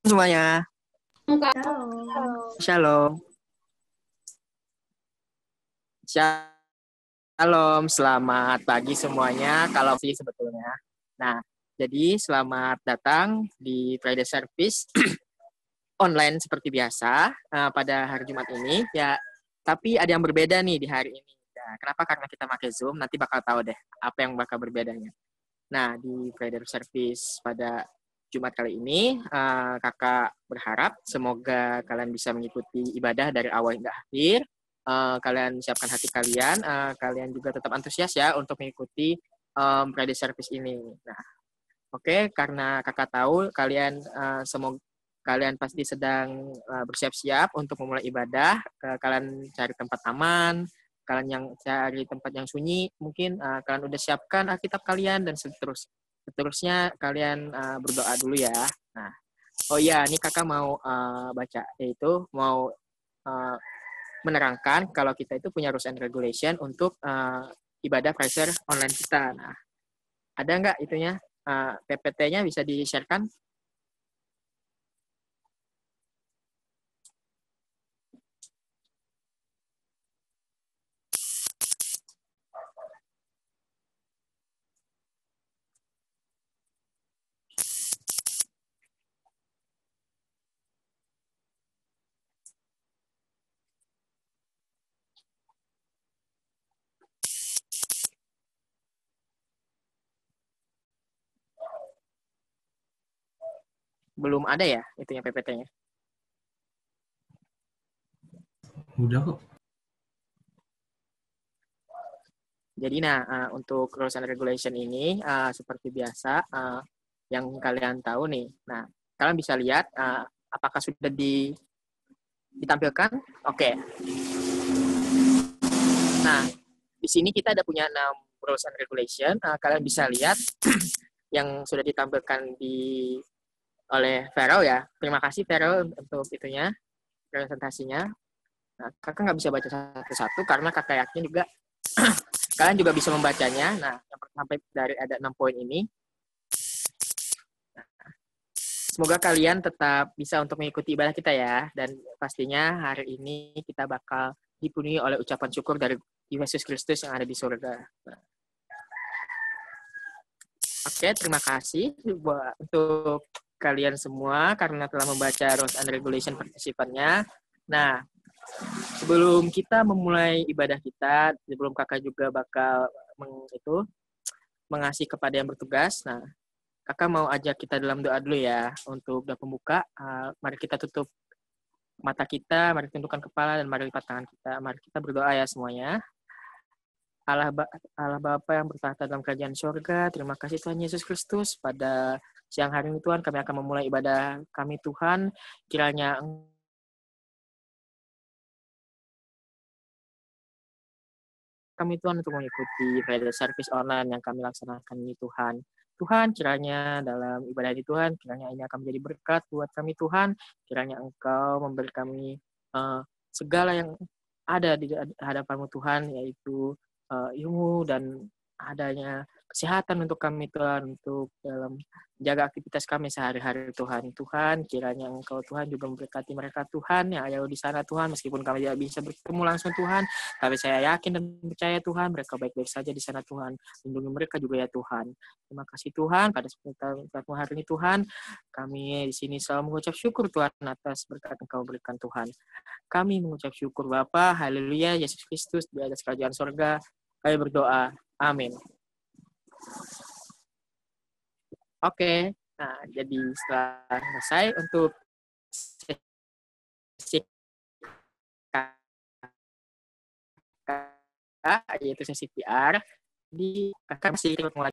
Semuanya, Halo. shalom. Shalom, selamat pagi semuanya. Kalau sih sebetulnya. Nah, jadi selamat datang di Friday Service online seperti biasa pada hari Jumat ini. Ya, tapi ada yang berbeda nih di hari ini. Ya, kenapa? Karena kita pakai Zoom. Nanti bakal tahu deh apa yang bakal berbedanya. Nah, di Friday Service pada Jumat kali ini, kakak berharap semoga kalian bisa mengikuti ibadah dari awal hingga akhir. Kalian siapkan hati kalian, kalian juga tetap antusias ya untuk mengikuti Friday Service ini. Nah, oke, karena kakak tahu kalian semoga kalian pasti sedang bersiap-siap untuk memulai ibadah. Kalian cari tempat aman, kalian yang cari tempat yang sunyi, mungkin kalian udah siapkan Alkitab kalian dan seterusnya kalian berdoa dulu ya. Nah, oh iya, ini kakak mau baca, yaitu mau menerangkan kalau kita itu punya rules and regulation untuk ibadah Fraser online kita. Nah, ada nggak itunya? PPT-nya bisa di-share-kan? Belum ada ya itunya PPT-nya? Udah kok. Jadi untuk rules and regulation ini seperti biasa yang kalian tahu nih. Nah, kalian bisa lihat apakah sudah ditampilkan? Oke. Nah, di sini kita ada punya 6 rules and regulation. Kalian bisa lihat yang sudah ditampilkan oleh Vero ya. Terima kasih Vero untuk itunya, presentasinya. Nah, kakak nggak bisa baca satu-satu karena kakak yakin juga kalian juga bisa membacanya. Nah, sampai dari ada 6 poin ini. Nah, semoga kalian tetap bisa untuk mengikuti ibadah kita ya. Dan pastinya hari ini kita bakal dipenuhi oleh ucapan syukur dari Yesus Kristus yang ada di surga. Nah. Oke, terima kasih untuk kalian semua karena telah membaca Rules and Regulation partisipannya. Nah, sebelum kita memulai ibadah kita, sebelum kakak juga bakal mengasih kepada yang bertugas. Nah, kakak mau ajak kita dalam doa dulu ya untuk doa pembuka. Mari kita tutup mata kita, mari tundukkan kepala dan mari lipat tangan kita. Mari kita berdoa ya semuanya. Allah Bapa yang bertahta dalam kerajaan surga, terima kasih Tuhan Yesus Kristus. Pada siang hari ini Tuhan, kami akan memulai ibadah kami Tuhan. Kiranya kami Tuhan untuk mengikuti Friday Service online yang kami laksanakan ini Tuhan. Tuhan, kiranya dalam ibadah ini Tuhan, kiranya ini akan menjadi berkat buat kami Tuhan. Kiranya Engkau memberi kami segala yang ada di hadapan-Mu Tuhan, yaitu ilmu dan adanya kesehatan untuk kami Tuhan, untuk dalam menjaga aktivitas kami sehari-hari Tuhan. Tuhan, kiranya Engkau Tuhan juga memberkati mereka Tuhan yang ada di sana Tuhan, meskipun kami tidak bisa bertemu langsung Tuhan, tapi saya yakin dan percaya Tuhan, mereka baik-baik saja di sana Tuhan. Lindungi mereka juga ya Tuhan. Terima kasih Tuhan, pada kesempatan hari ini Tuhan, kami di sini selalu mengucap syukur Tuhan atas berkat Engkau berikan Tuhan. Kami mengucap syukur Bapa, haleluya, Yesus Kristus di atas kerajaan surga. Kami berdoa, amin. Oke, nah jadi setelah selesai untuk sesi yaitu sesi PR, di kakak masih mulai.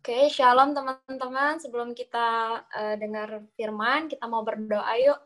Oke, shalom teman-teman. Sebelum kita dengar firman, kita mau berdoa yuk.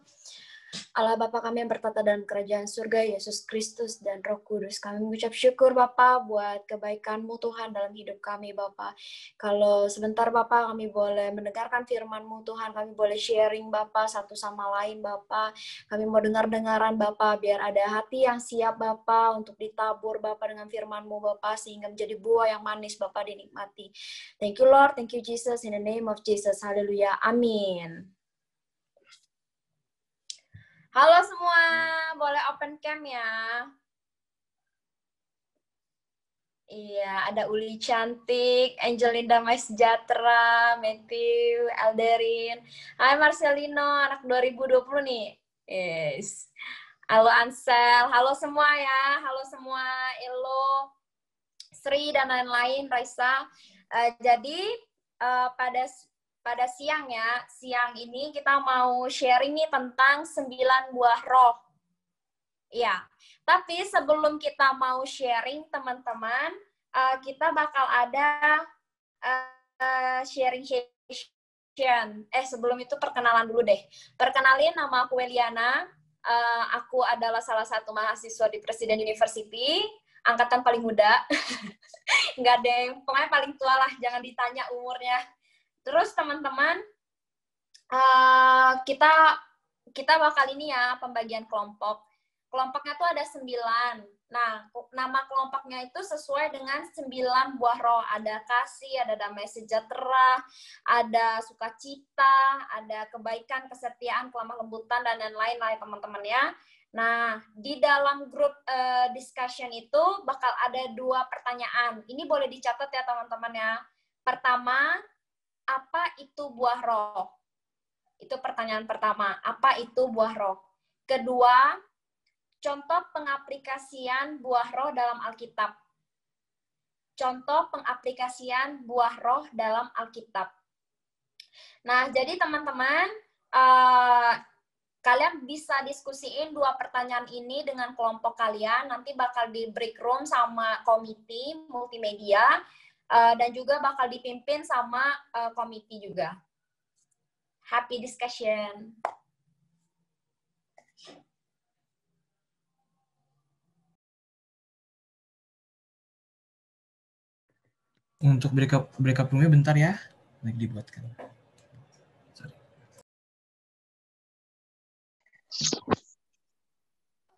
Allah Bapa kami yang bertata dalam kerajaan surga, Yesus Kristus dan Roh Kudus. Kami mengucap syukur Bapa buat kebaikan-Mu Tuhan dalam hidup kami Bapa. Kalau sebentar Bapa kami boleh mendengarkan firman-Mu Tuhan, kami boleh sharing Bapa satu sama lain Bapa. Kami mau dengar-dengaran Bapa biar ada hati yang siap Bapa untuk ditabur Bapa dengan firman-Mu Bapa sehingga menjadi buah yang manis Bapa dinikmati. Thank you Lord, thank you Jesus, in the name of Jesus. Haleluya. Amin. Halo semua, boleh open cam ya? Iya, ada Uli Cantik, Angelinda Mai Sejahtera, Matthew, Alderin. Hai Marcelino, anak 2020 nih. Yes. Halo Ansel, halo semua ya, halo semua, Elo, Sri, dan lain-lain, Raisa. Jadi, pada siang ini kita mau sharing nih tentang 9 buah roh. Ya, tapi sebelum kita mau sharing teman-teman, kita bakal ada sharing session. Sebelum itu perkenalan dulu deh. Perkenalin, nama aku Weliana. Aku adalah salah satu mahasiswa di Presiden University, angkatan paling muda. Nggak ada yang, pokoknya paling tua lah, jangan ditanya umurnya. Terus teman-teman, kita bakal ini ya, pembagian kelompok. Kelompoknya tuh ada 9. Nah, nama kelompoknya itu sesuai dengan 9 buah roh. Ada kasih, ada damai sejahtera, ada sukacita, ada kebaikan, kesetiaan, kelemah lembutan, dan lain-lain lah ya teman-teman ya. Nah, di dalam grup discussion itu bakal ada 2 pertanyaan. Ini boleh dicatat ya teman-teman ya. Pertama, apa itu buah roh? Itu pertanyaan pertama. Apa itu buah roh? Kedua, contoh pengaplikasian buah roh dalam Alkitab. Contoh pengaplikasian buah roh dalam Alkitab. Nah, jadi teman-teman, kalian bisa diskusiin 2 pertanyaan ini dengan kelompok kalian. Nanti bakal di break room sama komite multimedia, dan juga bakal dipimpin sama komite juga. Happy discussion. Untuk breakup room-nya bentar ya. Lagi dibuatkan. Sorry.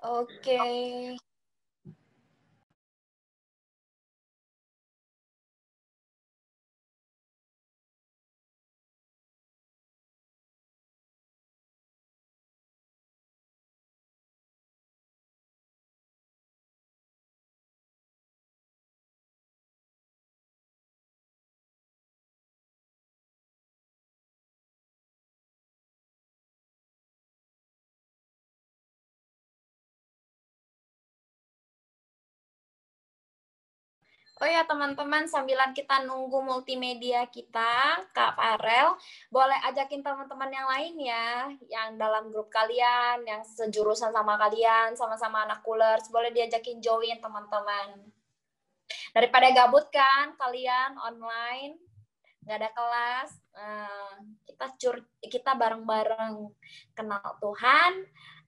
Oke. Oh ya teman-teman, sambilan kita nunggu multimedia kita, Kak Farel, boleh ajakin teman-teman yang lain ya, yang dalam grup kalian, yang sejurusan sama kalian, sama-sama anak Coolers, boleh diajakin join teman-teman. Daripada gabut kan kalian online, nggak ada kelas, kita bareng-bareng kenal Tuhan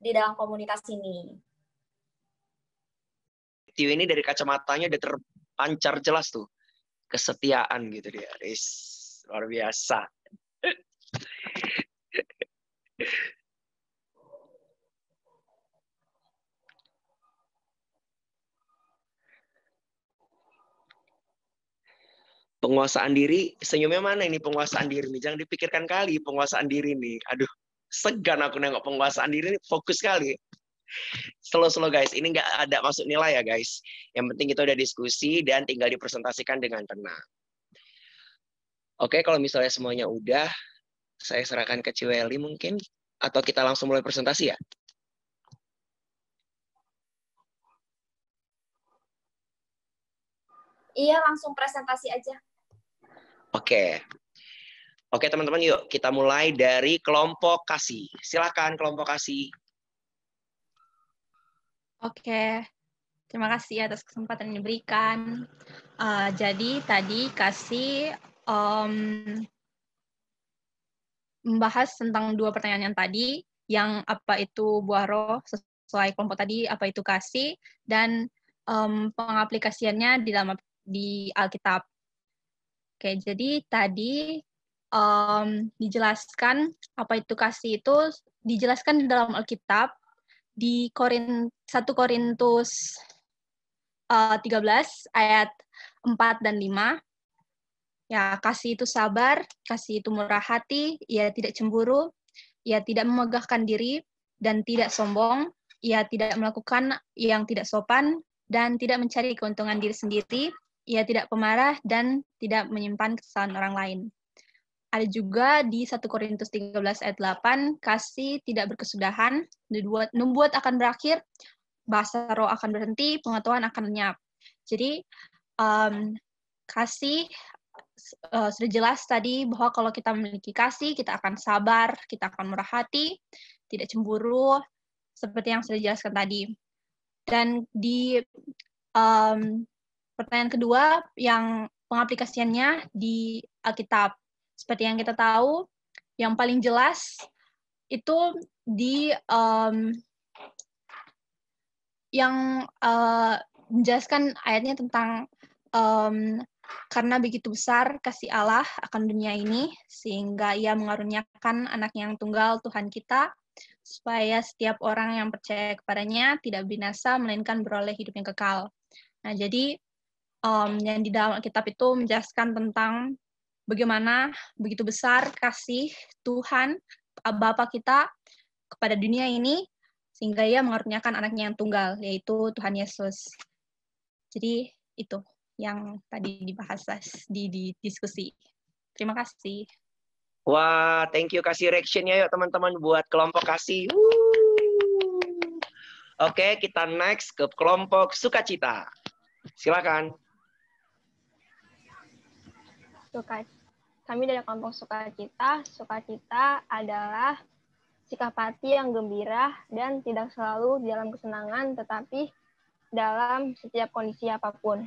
di dalam komunitas ini. Tio ini dari kacamatanya udah terpancar jelas tuh kesetiaan gitu dia, luar biasa. Penguasaan diri, senyumnya mana ini penguasaan diri nih? Jangan dipikirkan kali penguasaan diri nih. Aduh, segan aku nengok penguasaan diri nih, fokus kali. Slow guys, ini nggak ada masuk nilai ya guys. Yang penting kita udah diskusi dan tinggal dipresentasikan dengan tenang. Oke, kalau misalnya semuanya udah, saya serahkan ke Ciweli mungkin, atau kita langsung mulai presentasi ya? Iya, langsung presentasi aja. Oke teman-teman, yuk kita mulai dari kelompok kasih. Silakan kelompok kasih. Oke, terima kasih atas kesempatan yang diberikan. Jadi tadi kasih membahas tentang 2 pertanyaan yang tadi, yang apa itu buah roh sesuai kelompok tadi, apa itu kasih, dan pengaplikasiannya di Alkitab. Oke, jadi tadi dijelaskan apa itu kasih itu dijelaskan di dalam Alkitab di 1 Korintus 13 ayat 4 dan 5. Ya, kasih itu sabar, kasih itu murah hati, ia tidak cemburu, ia tidak memegahkan diri, dan tidak sombong, ia tidak melakukan yang tidak sopan, dan tidak mencari keuntungan diri sendiri, ia tidak pemarah, dan tidak menyimpan kesalahan orang lain. Ada juga di 1 Korintus 13 ayat 8, kasih tidak berkesudahan, nubuat akan berakhir, bahasa roh akan berhenti, pengetahuan akan lenyap. Jadi, kasih sudah jelas tadi bahwa kalau kita memiliki kasih, kita akan sabar, kita akan murah hati, tidak cemburu, seperti yang sudah dijelaskan tadi. Dan di pertanyaan kedua, yang pengaplikasiannya di Alkitab. Seperti yang kita tahu, yang paling jelas itu di yang menjelaskan ayatnya tentang karena begitu besar kasih Allah akan dunia ini, sehingga ia mengaruniakan anaknya yang tunggal Tuhan kita, supaya setiap orang yang percaya kepadanya tidak binasa, melainkan beroleh hidup yang kekal. Nah, jadi yang di dalam Alkitab itu menjelaskan tentang bagaimana begitu besar kasih Tuhan, Bapa kita, kepada dunia ini, sehingga ia mengaruniakan anaknya yang tunggal, yaitu Tuhan Yesus. Jadi, itu yang tadi dibahas di diskusi. Terima kasih. Wah, thank you kasih reaction-nya yuk teman-teman buat kelompok kasih. Oke, kita next ke kelompok sukacita. Silakan. Kami dari kelompok sukacita. Sukacita adalah sikap hati yang gembira dan tidak selalu dalam kesenangan, tetapi dalam setiap kondisi apapun.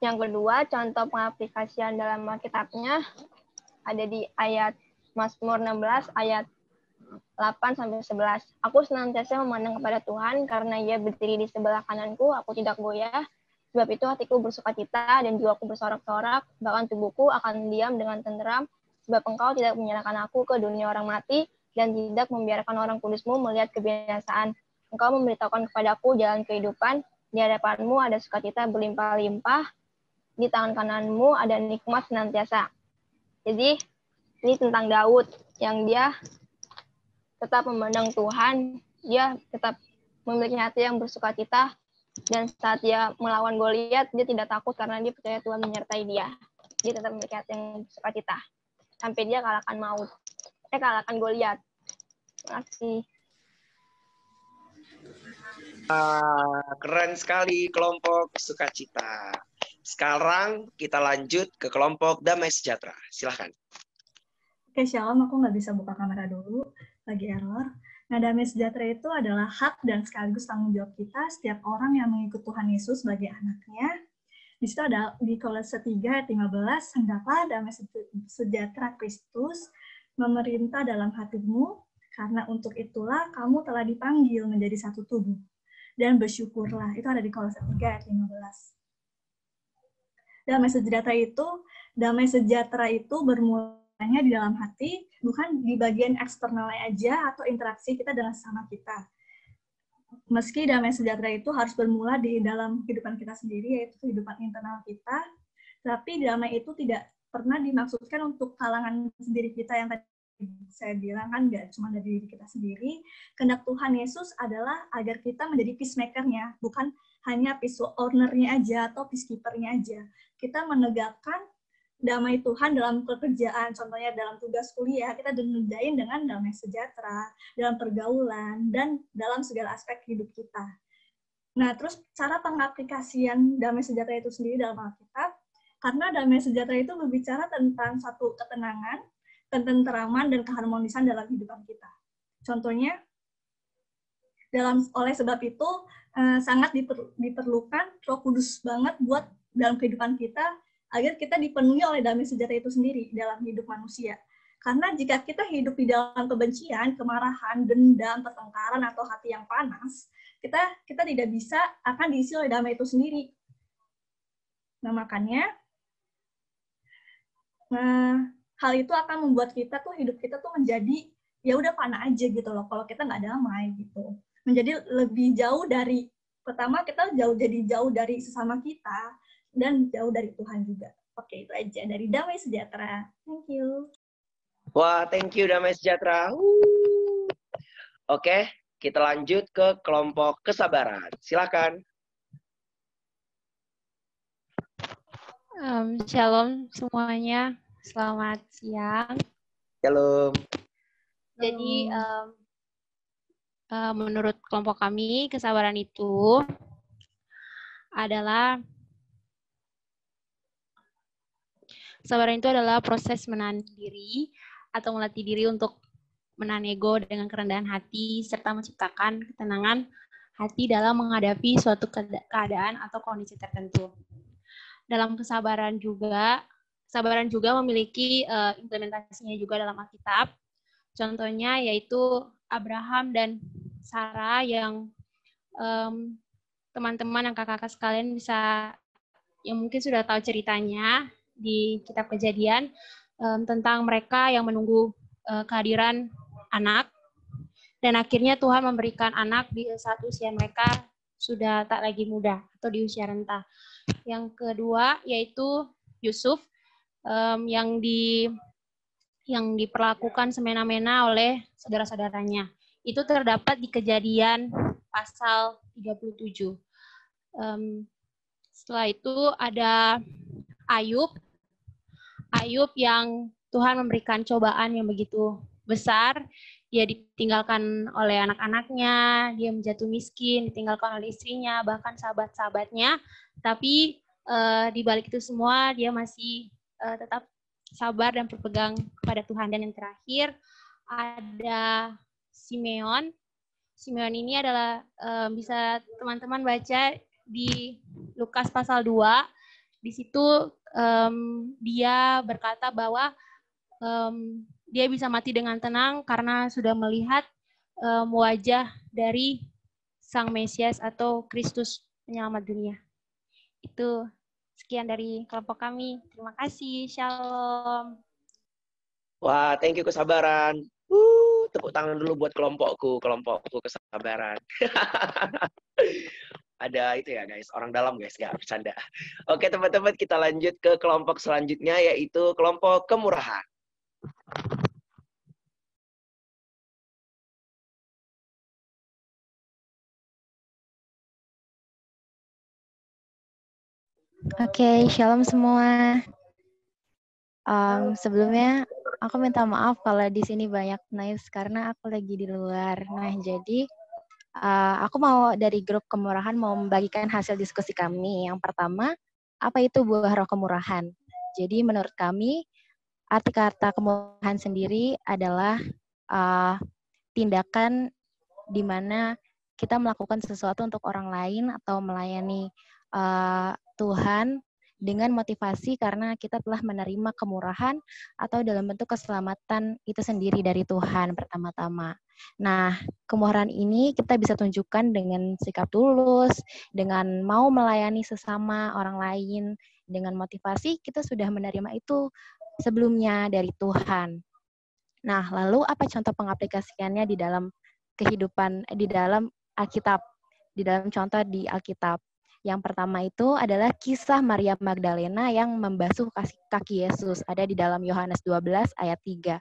Yang kedua, contoh pengaplikasian dalam Alkitabnya ada di ayat Mazmur 16 ayat 8-11. Aku senantiasa memandang kepada Tuhan karena Ia berdiri di sebelah kananku, aku tidak goyah. Sebab itu hatiku bersukacita dan jiwaku bersorak-sorak, bahkan tubuhku akan diam dengan tenteram, sebab Engkau tidak menyerahkan aku ke dunia orang mati dan tidak membiarkan orang kudus-Mu melihat kebinasaan. Engkau memberitahukan kepadaku jalan kehidupan, di hadapan-Mu ada sukacita berlimpah-limpah, di tangan kanan-Mu ada nikmat senantiasa. Jadi, ini tentang Daud, yang dia tetap memandang Tuhan, dia tetap memiliki hati yang bersukacita, dan saat dia melawan Goliat, dia tidak takut karena dia percaya Tuhan menyertai dia. Dia tetap memiliki hati yang bersukacita, sampai dia kalahkan Goliat. Terima kasih. Keren sekali kelompok sukacita. Sekarang kita lanjut ke kelompok damai sejahtera. Silahkan. Oke, Shalom. Aku nggak bisa buka kamera dulu. Lagi error. Nah, damai sejahtera itu adalah hak dan sekaligus tanggung jawab kita setiap orang yang mengikut Tuhan Yesus sebagai anaknya. Di situ ada di Kolose 3 ayat 15, hendaklah damai sejahtera Kristus memerintah dalam hatimu, karena untuk itulah kamu telah dipanggil menjadi satu tubuh. Dan bersyukurlah. Itu ada di Kolose 3 ayat 15. Damai sejahtera itu bermulanya di dalam hati, bukan di bagian eksternalnya aja atau interaksi kita dengan sesama kita. Meski damai sejahtera itu harus bermula di dalam kehidupan kita sendiri, yaitu kehidupan internal kita, tapi damai itu tidak pernah dimaksudkan untuk kalangan sendiri kita yang tadi saya bilang kan nggak cuma dari diri kita sendiri. Kehendak Tuhan Yesus adalah agar kita menjadi peacemaker-nya, bukan hanya peace owner-nya aja atau peacekeeper-nya aja. Kita menegakkan damai Tuhan dalam pekerjaan, contohnya dalam tugas kuliah, kita dinadain dengan damai sejahtera, dalam pergaulan, dan dalam segala aspek hidup kita. Nah, terus cara pengaplikasian damai sejahtera itu sendiri dalam Alkitab, karena damai sejahtera itu berbicara tentang satu ketenangan, ketenteraman, dan keharmonisan dalam kehidupan kita. Contohnya, oleh sebab itu, sangat diperlukan Roh Kudus banget buat dalam kehidupan kita, agar kita dipenuhi oleh damai sejahtera itu sendiri dalam hidup manusia. Karena jika kita hidup di dalam kebencian, kemarahan, dendam, pertengkaran, atau hati yang panas, kita tidak bisa akan diisi oleh damai itu sendiri. Nah, makanya hal itu akan membuat kita tuh hidup kita tuh menjadi ya udah fana aja gitu loh kalau kita nggak damai gitu. Menjadi lebih jauh dari, pertama kita jadi jauh dari sesama kita dan jauh dari Tuhan juga. Oke, itu aja dari Damai Sejahtera. Thank you. Wah, thank you Damai Sejahtera. Oke, kita lanjut ke kelompok kesabaran. Silakan. Shalom semuanya, selamat siang. Shalom. Jadi menurut kelompok kami, kesabaran itu adalah proses menahan diri atau melatih diri untuk menahan ego dengan kerendahan hati serta menciptakan ketenangan hati dalam menghadapi suatu keadaan atau kondisi tertentu. Dalam kesabaran juga memiliki implementasinya juga dalam Alkitab. Contohnya yaitu Abraham dan Sarah yang teman-teman dan kakak-kakak sekalian yang mungkin sudah tahu ceritanya di kitab Kejadian tentang mereka yang menunggu kehadiran anak, dan akhirnya Tuhan memberikan anak di saat usia mereka sudah tak lagi muda atau di usia renta. Yang kedua yaitu Yusuf yang diperlakukan semena-mena oleh saudara-saudaranya. Itu terdapat di Kejadian pasal 37. Setelah itu ada Ayub yang Tuhan memberikan cobaan yang begitu besar. Dia ditinggalkan oleh anak-anaknya, dia menjatuh miskin, ditinggalkan oleh istrinya, bahkan sahabat-sahabatnya. Tapi di balik itu semua dia masih tetap sabar dan berpegang kepada Tuhan. Dan yang terakhir ada Simeon. Simeon ini adalah bisa teman-teman baca di Lukas pasal 2. Di situ dia berkata bahwa dia bisa mati dengan tenang karena sudah melihat wajah dari Sang Mesias atau Kristus penyelamat dunia. Itu sekian dari kelompok kami. Terima kasih. Shalom. Wah, thank you kesabaran. Tepuk tangan dulu buat kelompokku kesabaran. Ada itu ya guys, orang dalam guys, nggak bercanda. Oke teman-teman, kita lanjut ke kelompok selanjutnya yaitu kelompok kemurahan. Oke, shalom semua. Sebelumnya aku minta maaf kalau di sini banyak noise karena aku lagi di luar. Nah, jadi aku mau dari grup kemurahan mau membagikan hasil diskusi kami. Yang pertama, apa itu buah roh kemurahan? Jadi menurut kami, arti kata kemurahan sendiri adalah tindakan di mana kita melakukan sesuatu untuk orang lain atau melayani Tuhan dengan motivasi karena kita telah menerima kemurahan atau dalam bentuk keselamatan itu sendiri dari Tuhan pertama-tama. Nah, kemurahan ini kita bisa tunjukkan dengan sikap tulus, dengan mau melayani sesama orang lain, dengan motivasi kita sudah menerima itu sebelumnya dari Tuhan. Nah, lalu apa contoh pengaplikasiannya di dalam kehidupan, di dalam Alkitab, di dalam contoh di Alkitab? Yang pertama itu adalah kisah Maria Magdalena yang membasuh kaki Yesus, ada di dalam Yohanes 12 ayat 3.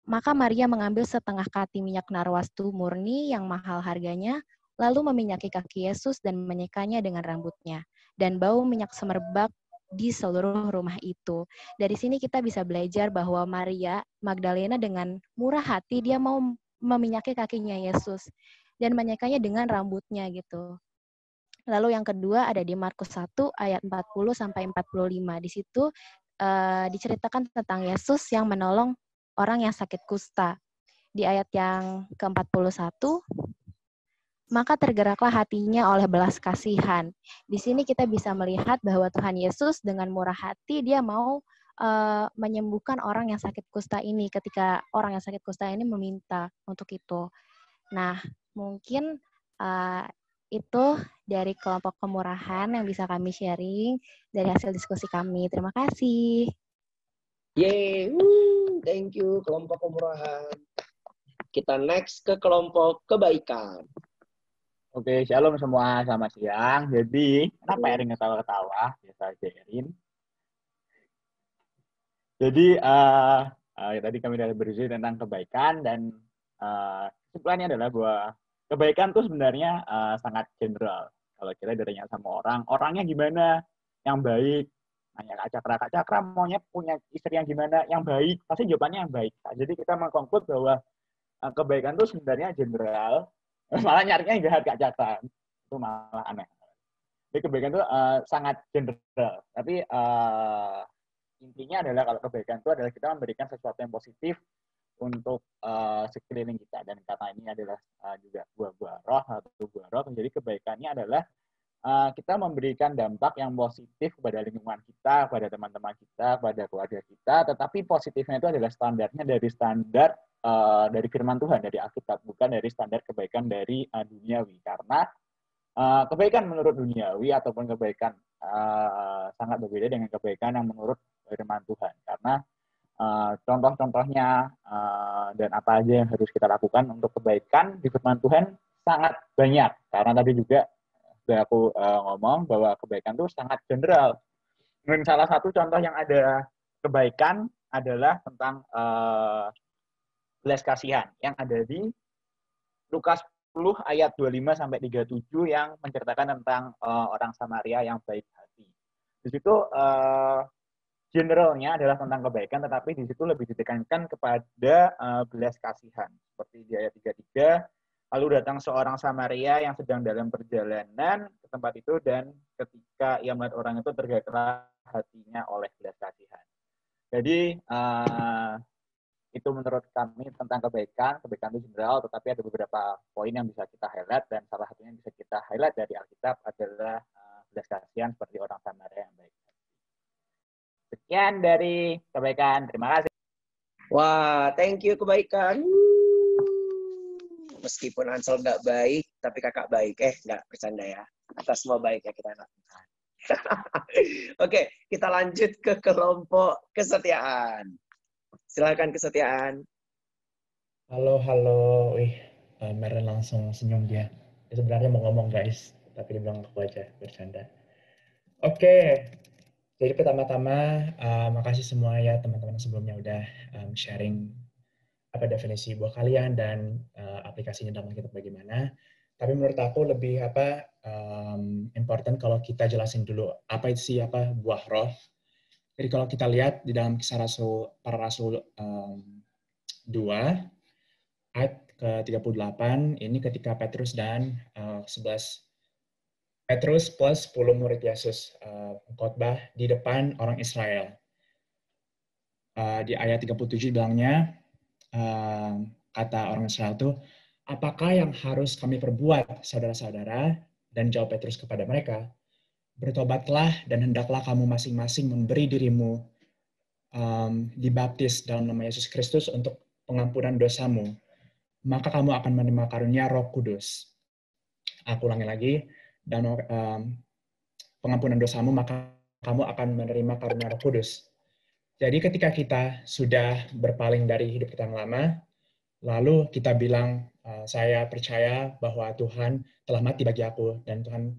Maka Maria mengambil setengah kati minyak narwastu murni yang mahal harganya, lalu meminyaki kaki Yesus dan menyekanya dengan rambutnya. Dan bau minyak semerbak di seluruh rumah itu. Dari sini kita bisa belajar bahwa Maria Magdalena dengan murah hati, dia mau meminyaki kakinya Yesus dan menyekanya dengan rambutnya gitu. Lalu yang kedua ada di Markus 1 ayat 40 sampai 45. Di situ diceritakan tentang Yesus yang menolong orang yang sakit kusta. Di ayat yang ke-41 maka tergeraklah hatinya oleh belas kasihan. Di sini kita bisa melihat bahwa Tuhan Yesus dengan murah hati dia mau menyembuhkan orang yang sakit kusta ini ketika orang yang sakit kusta ini meminta untuk itu. Nah, mungkin itu dari kelompok kemurahan yang bisa kami sharing dari hasil diskusi kami. Terima kasih. Yeay, thank you kelompok kemurahan. Kita next ke kelompok kebaikan. Oke, shalom semua, selamat siang. Jadi, kenapa Erin ketawa-ketawa? Biasa aja Erin. Jadi, tadi kami sudah berdiskusi tentang kebaikan dan kesimpulannya adalah bahwa kebaikan itu sebenarnya sangat general. Kalau kita ditanya sama orang, orangnya gimana? Yang baik. Nanya Kak Cakra maunya punya istri yang gimana? Yang baik. Pasti jawabannya yang baik. Jadi kita mengkonklud bahwa kebaikan itu sebenarnya general. Malah nyarinya yang jahat Kak Cakra. Itu malah aneh. Jadi kebaikan itu sangat general. Tapi intinya adalah kalau kebaikan itu adalah kita memberikan sesuatu yang positif untuk sekeliling kita. Dan karena ini adalah juga buah-buah roh atau buah roh, jadi kebaikannya adalah kita memberikan dampak yang positif kepada lingkungan kita, kepada teman-teman kita, kepada keluarga kita. Tetapi positifnya itu adalah standarnya dari standar dari firman Tuhan, dari Alkitab, bukan dari standar kebaikan dari duniawi. Karena kebaikan menurut duniawi ataupun kebaikan sangat berbeda dengan kebaikan yang menurut firman Tuhan. Karena contoh-contohnya dan apa aja yang harus kita lakukan untuk kebaikan di firman Tuhan sangat banyak. Karena tadi juga sudah aku ngomong bahwa kebaikan itu sangat general. Dan salah satu contoh yang ada kebaikan adalah tentang belas kasihan yang ada di Lukas 10 ayat 25-37 yang menceritakan tentang orang Samaria yang baik hati. Di situ generalnya adalah tentang kebaikan, tetapi di situ lebih ditekankan kepada belas kasihan. Seperti di ayat 33, lalu datang seorang Samaria yang sedang dalam perjalanan ke tempat itu, dan ketika ia melihat orang itu tergeraklah hatinya oleh belas kasihan. Jadi itu menurut kami tentang kebaikan. Kebaikan itu general, tetapi ada beberapa poin yang bisa kita highlight, dan salah satunya yang bisa kita highlight dari Alkitab adalah belas kasihan seperti orang Samaria yang baik. Sekian dari kebaikan. Terima kasih. Wah, thank you kebaikan. Meskipun Ansel nggak baik, tapi kakak baik. Nggak bercanda ya. Atas semua baik ya kita lakukan. Oke, kita lanjut ke kelompok kesetiaan. Silakan kesetiaan. Halo. Wih, Meren langsung senyum dia. Dia sebenarnya mau ngomong guys, tapi dia bilang aku aja, bercanda. Oke, jadi pertama-tama makasih semua ya teman-teman sebelumnya udah sharing apa definisi buah kalian dan aplikasinya dalam kita bagaimana. Tapi menurut aku lebih important kalau kita jelasin dulu apa itu sih buah roh. Jadi kalau kita lihat di dalam Kisah Para Rasul 2 ayat ke-38 ini ketika Petrus dan 11 Petrus plus 10 murid Yesus khotbah di depan orang Israel. Di ayat 37 bilangnya kata orang Israel itu, apakah yang harus kami perbuat saudara-saudara? Dan jawab Petrus kepada mereka, bertobatlah dan hendaklah kamu masing-masing memberi dirimu dibaptis dalam nama Yesus Kristus untuk pengampunan dosamu. Maka kamu akan menerima karunia Roh Kudus. Aku ulangi lagi, dan pengampunan dosamu, maka kamu akan menerima karunia Roh Kudus. Jadi ketika kita sudah berpaling dari hidup kita yang lama, lalu kita bilang, saya percaya bahwa Tuhan telah mati bagi aku, dan Tuhan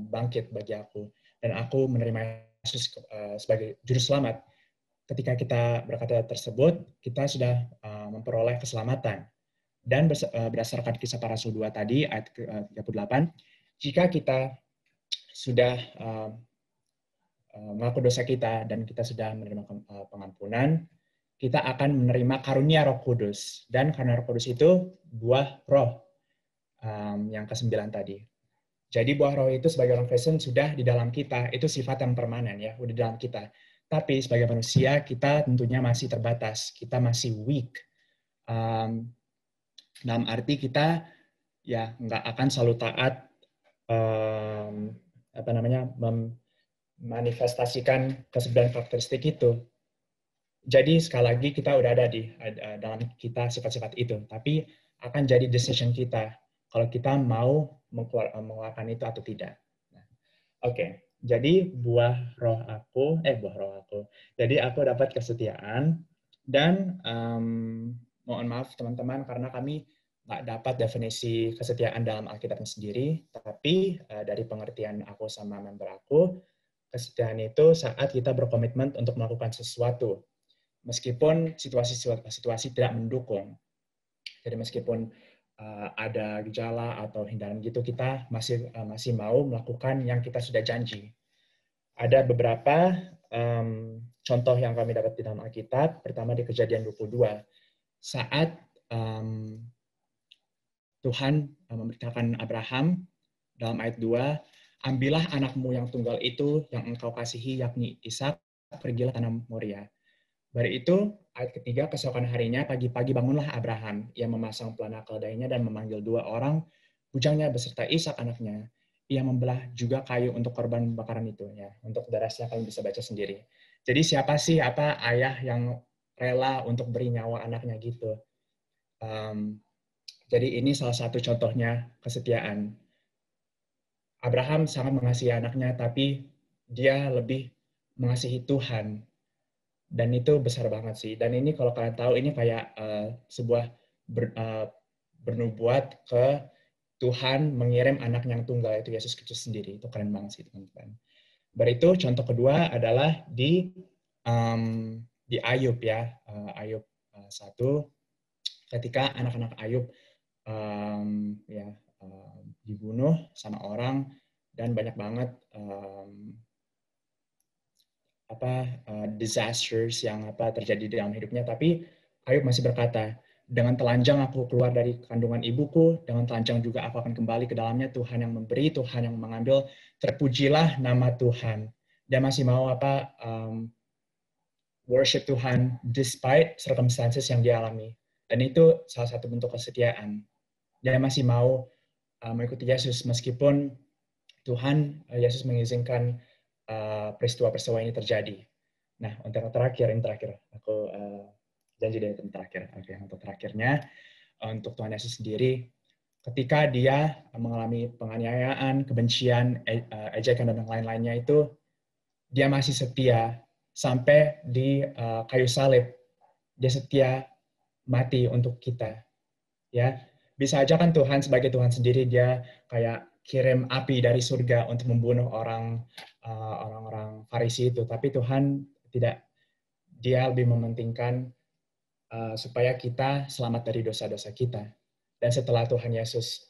bangkit bagi aku, dan aku menerima Yesus sebagai Juru Selamat. Ketika kita berkata tersebut, kita sudah memperoleh keselamatan. Dan berdasarkan Kisah Para Rasul 2 tadi, ayat 38, jika kita sudah mengaku dosa kita dan kita sudah menerima pengampunan, kita akan menerima karunia Roh Kudus. Dan karunia Roh Kudus itu buah roh yang ke-9 tadi. Jadi buah roh itu sebagai orang Kristen sudah di dalam kita, itu sifat yang permanen ya, udah di dalam kita. Tapi sebagai manusia kita tentunya masih terbatas, kita masih weak. Dalam arti kita ya nggak akan selalu taat manifestasikan ke-9 karakteristik itu. Jadi sekali lagi kita udah ada dalam kita sifat-sifat itu, tapi akan jadi decision kita kalau kita mau mengeluarkan itu atau tidak. Oke, jadi buah roh aku. Jadi aku dapat kesetiaan dan mohon maaf teman-teman karena kami nggak dapat definisi kesetiaan dalam Alkitabnya sendiri, tapi dari pengertian aku sama member aku, kesetiaan itu saat kita berkomitmen untuk melakukan sesuatu, meskipun situasi tidak mendukung. Jadi meskipun ada gejala atau hindaran gitu, kita masih mau melakukan yang kita sudah janji. Ada beberapa contoh yang kami dapat di dalam Alkitab. Pertama di Kejadian 22, saat Tuhan memerintahkan Abraham dalam ayat 2, ambillah anakmu yang tunggal itu yang engkau kasihi, yakni Ishak, pergilah tanah Moria. Dari itu, ayat ketiga, keesokan harinya, pagi-pagi bangunlah Abraham. Ia memasang pelana keledainya dan memanggil 2 orang bujangnya beserta Ishak anaknya. Ia membelah juga kayu untuk korban bakaran itu. Ya, untuk derasnya kalian bisa baca sendiri. Jadi siapa sih ayah yang rela untuk beri nyawa anaknya gitu? Jadi ini salah satu contohnya kesetiaan. Abraham sangat mengasihi anaknya, tapi dia lebih mengasihi Tuhan. Dan itu besar banget sih. Dan ini kalau kalian tahu, ini kayak sebuah bernubuat ke Tuhan mengirim anak yang tunggal, itu Yesus Kristus sendiri. Itu keren banget sih teman-teman. Itu contoh kedua adalah di Ayub ya. Ayub 1, ketika anak-anak Ayub dibunuh sama orang, dan banyak banget disasters yang terjadi di dalam hidupnya, tapi Ayub masih berkata, dengan telanjang aku keluar dari kandungan ibuku, dengan telanjang juga aku akan kembali ke dalamnya. Tuhan yang memberi, Tuhan yang mengambil, terpujilah nama Tuhan. Dia masih mau worship Tuhan despite circumstances yang dia alami. Dan itu salah satu bentuk kesetiaan. Dia masih mau mengikuti Yesus meskipun Yesus mengizinkan peristiwa-peristiwa ini terjadi. Nah, untuk yang terakhir, aku janji dari yang terakhir. Oke, untuk terakhirnya, untuk Tuhan Yesus sendiri, ketika dia mengalami penganiayaan, kebencian, ejekan, dan lain-lainnya itu, dia masih setia sampai di kayu salib. Dia setia mati untuk kita. Ya, bisa aja kan Tuhan sebagai Tuhan sendiri, dia kayak kirim api dari surga untuk membunuh orang-orang Farisi itu, tapi Tuhan tidak. Dia lebih mementingkan supaya kita selamat dari dosa-dosa kita. Dan setelah Tuhan Yesus,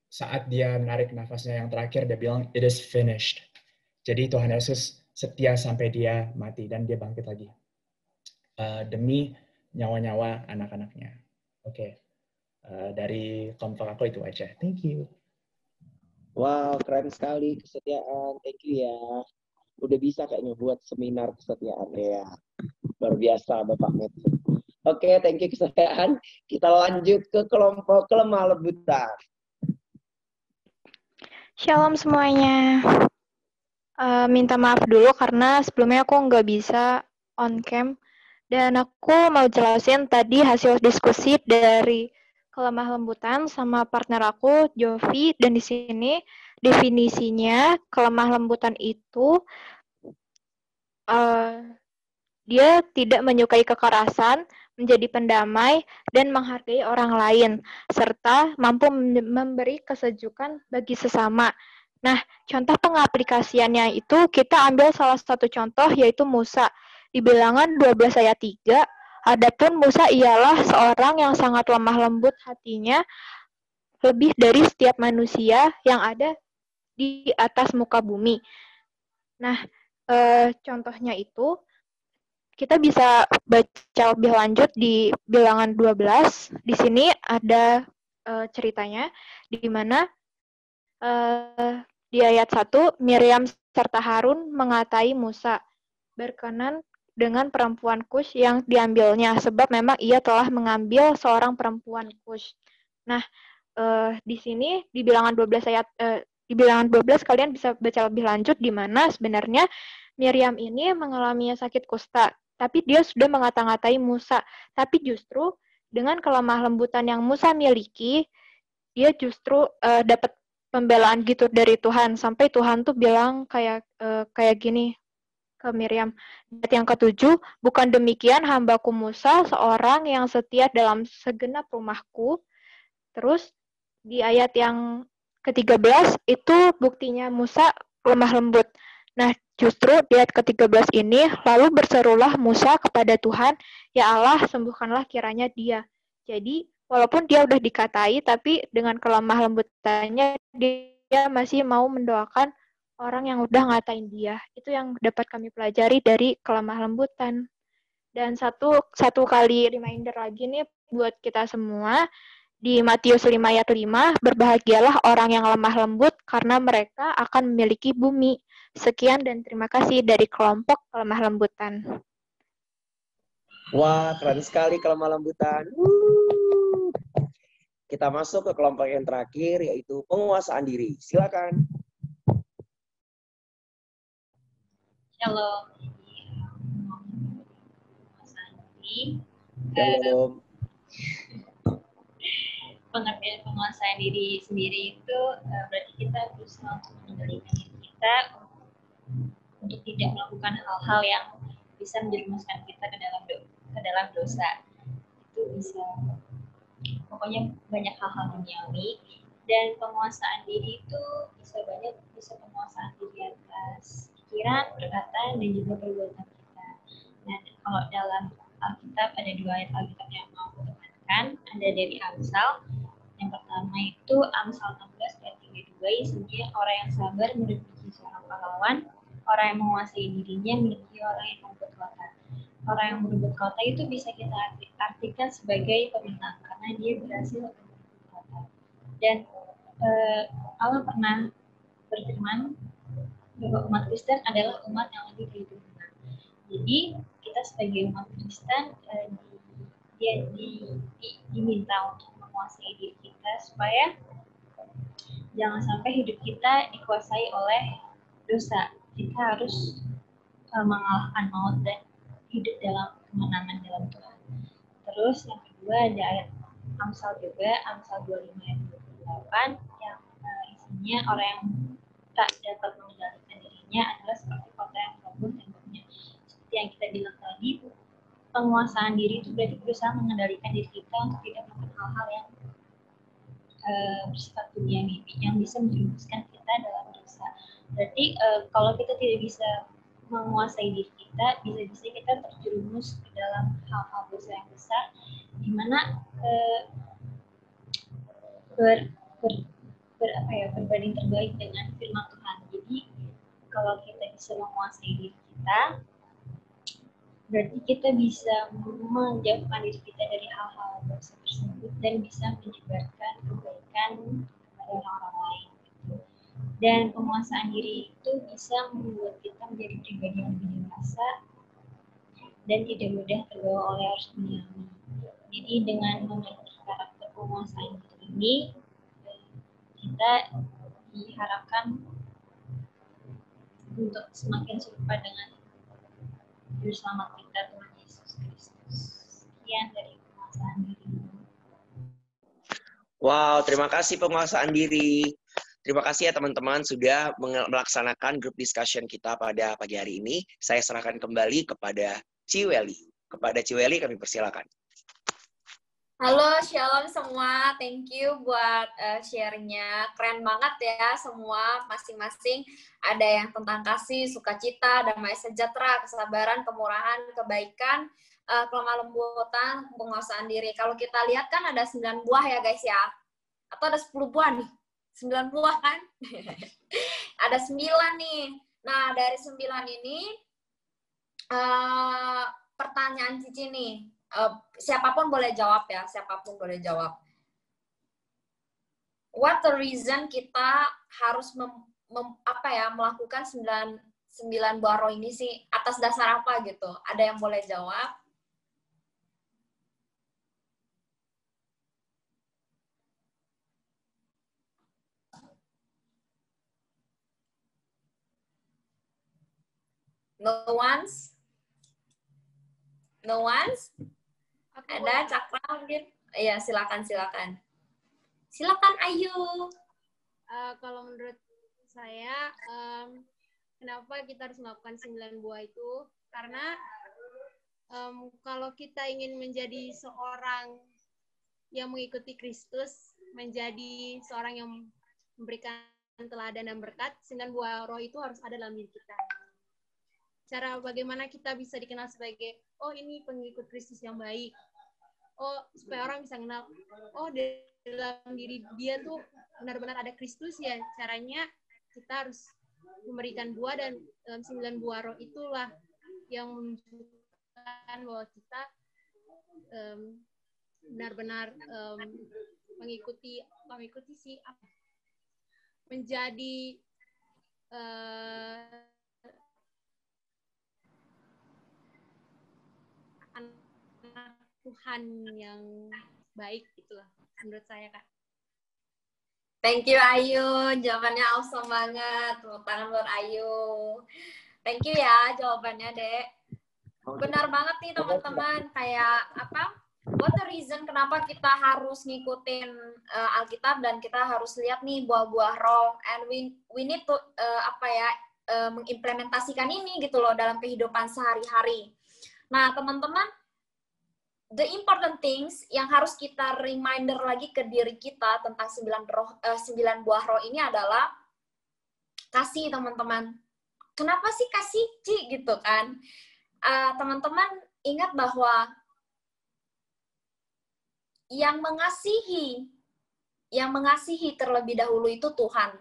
saat dia menarik nafasnya yang terakhir, dia bilang, "It is finished." Jadi Tuhan Yesus setia sampai dia mati dan dia bangkit lagi demi nyawa-nyawa anak-anaknya. Oke. Dari kelompok aku itu aja. Thank you. Wow, keren sekali kesetiaan. Thank you ya. Udah bisa kayaknya buat seminar kesetiaan ya. Luar biasa Bapak Metro. Oke, thank you kesetiaan. Kita lanjut ke kelompok kelemah lebutan. Shalom semuanya. Minta maaf dulu karena sebelumnya aku nggak bisa on cam. Dan aku mau jelasin tadi hasil diskusi dari kelemah lembutan sama partner aku, Jovi. Dan di sini definisinya kelemah lembutan itu dia tidak menyukai kekerasan, menjadi pendamai, dan menghargai orang lain, serta mampu memberi kesejukan bagi sesama. Nah, contoh pengaplikasiannya itu kita ambil salah satu contoh yaitu Musa. Di Bilangan 12 ayat 3, adapun Musa ialah seorang yang sangat lemah lembut hatinya, lebih dari setiap manusia yang ada di atas muka bumi. Nah, contohnya itu kita bisa baca lebih lanjut di Bilangan 12. Di sini ada ceritanya, di mana di ayat 1, Miriam serta Harun mengatai Musa, berkenan dengan perempuan Kush yang diambilnya, sebab memang ia telah mengambil seorang perempuan Kush. Nah, di sini di bilangan 12 ayat di bilangan 12 kalian bisa baca lebih lanjut di mana sebenarnya Miriam ini mengalami sakit kusta, tapi dia sudah mengata-ngatai Musa. Tapi justru dengan kelemah lembutan yang Musa miliki, dia justru dapat pembelaan gitu dari Tuhan, sampai Tuhan tuh bilang kayak gini ke Miriam. Ayat yang ke-7, bukan demikian hambaku Musa, seorang yang setia dalam segenap rumahku. Terus di ayat yang ke-13 itu buktinya Musa lemah lembut. Nah, justru di ayat ke-13 ini, lalu berserulah Musa kepada Tuhan, ya Allah, sembuhkanlah kiranya dia. Jadi, walaupun dia udah dikatai, tapi dengan kelemah lembutannya, dia masih mau mendoakan orang yang udah ngatain dia. Itu yang dapat kami pelajari dari kelemah lembutan. Dan satu kali reminder lagi nih buat kita semua, di Matius 5 ayat 5, berbahagialah orang yang lemah lembut karena mereka akan memiliki bumi. Sekian dan terima kasih dari kelompok kelemah lembutan. Wah, keren sekali kelemah lembutan. Kita masuk ke kelompok yang terakhir, yaitu penguasaan diri. Silakan. Shalom. Penguasaan diri. Shalom. Pengertian penguasaan diri sendiri itu berarti kita berusaha untuk mengendalikan diri kita untuk tidak melakukan hal-hal yang bisa menjerumuskan kita ke dalam dosa. Itu bisa, pokoknya banyak hal-hal duniawi. Dan penguasaan diri itu bisa penguasaan diri atas pikiran, perkataan, dan juga perbuatan kita. Nah, kalau dalam Alkitab ada 2 ayat Alkitab yang mau tekankan, ada dari Amsal. Yang pertama itu Amsal 16 ayat 32, isinya orang yang sabar menduduki seorang pahlawan, orang yang menguasai dirinya menduduki orang yang membuat kota. Orang yang membuat kota itu bisa kita artikan sebagai pemenang karena dia berhasil membuat kota. Dan Allah pernah berfirman bahwa umat Kristen adalah umat yang lebih dari pemenang. Jadi kita sebagai umat Kristen diminta untuk menguasai diri kita supaya jangan sampai hidup kita dikuasai oleh dosa. Kita harus mengalahkan maut dan hidup dalam kemenangan dalam Tuhan. Terus yang kedua ada ayat Amsal juga, Amsal 25 ayat 28 yang isinya orang yang tak dapat mengendalikan dirinya adalah seperti kota yang roboh temboknya. Seperti yang kita bilang tadi, penguasaan diri itu berarti berusaha mengendalikan diri kita untuk tidak melakukan hal-hal yang bersifat duniawi yang bisa menjerumuskan kita dalam dosa. Berarti kalau kita tidak bisa menguasai diri kita, bisa-bisa kita terjerumus ke dalam hal-hal dosa yang besar, di mana berbanding terbalik dengan firman Tuhan. Jadi kalau kita bisa menguasai diri kita, berarti kita bisa menjauhkan diri kita dari hal-hal dosa tersebut dan bisa menyebarkan kebaikan kepada orang-orang lain. Dan penguasaan diri itu bisa membuat kita menjadi pribadi yang lebih dewasa dan tidak mudah terbawa oleh arus duniawi. Jadi dengan memiliki karakter penguasaan diri ini, kita diharapkan untuk semakin serupa dengan Juru Selamat kita Tuhan Yesus Kristus. Sekian dari penguasaan diri. Wow, terima kasih penguasaan diri. Terima kasih ya teman-teman sudah melaksanakan group discussion kita pada pagi hari ini. Saya serahkan kembali kepada Ciweli. Kepada Ciweli kami persilakan. Halo, shalom semua. Thank you buat share-nya. Keren banget ya semua masing-masing. Ada yang tentang kasih, sukacita, damai sejahtera, kesabaran, kemurahan, kebaikan, kelemah lembutan, penguasaan diri. Kalau kita lihat kan ada 9 buah ya guys ya. Atau ada 10 buah nih. 9 buah kan? Ada 9 nih. Nah, dari 9 ini pertanyaan Cici nih. Siapapun boleh jawab ya, siapapun boleh jawab. What the reason kita harus melakukan 9 buah roh ini sih? Atas dasar apa gitu? Ada yang boleh jawab? No one's? No one's? Ada Cakra mungkin? Iya, silakan. Silakan Ayu. Kalau menurut saya, kenapa kita harus melakukan 9 buah itu? Karena kalau kita ingin menjadi seorang yang mengikuti Kristus, menjadi seorang yang memberikan teladan dan berkat, 9 buah roh itu harus ada dalam diri kita. Cara bagaimana kita bisa dikenal sebagai, oh ini pengikut Kristus yang baik. Oh, supaya orang bisa kenal, oh dalam diri dia tuh benar-benar ada Kristus ya. Caranya kita harus memberikan buah, dan 9 buah roh itulah yang menunjukkan bahwa kita benar-benar mengikuti si menjadi anak Tuhan yang baik, itulah menurut saya, Kak. Thank you Ayu, jawabannya awesome banget. Tepuk tangan buat Ayu. Thank you ya jawabannya, Dek. Benar banget nih teman-teman, kayak apa? What the reason kenapa kita harus ngikutin Alkitab dan kita harus lihat nih buah-buah roh, and we need to mengimplementasikan ini gitu loh dalam kehidupan sehari-hari. Nah, teman-teman, the important things yang harus kita reminder lagi ke diri kita tentang 9 buah roh ini adalah kasih, teman-teman. Kenapa sih kasih, Ci, gitu kan? Teman-teman ingat bahwa yang mengasihi terlebih dahulu itu Tuhan.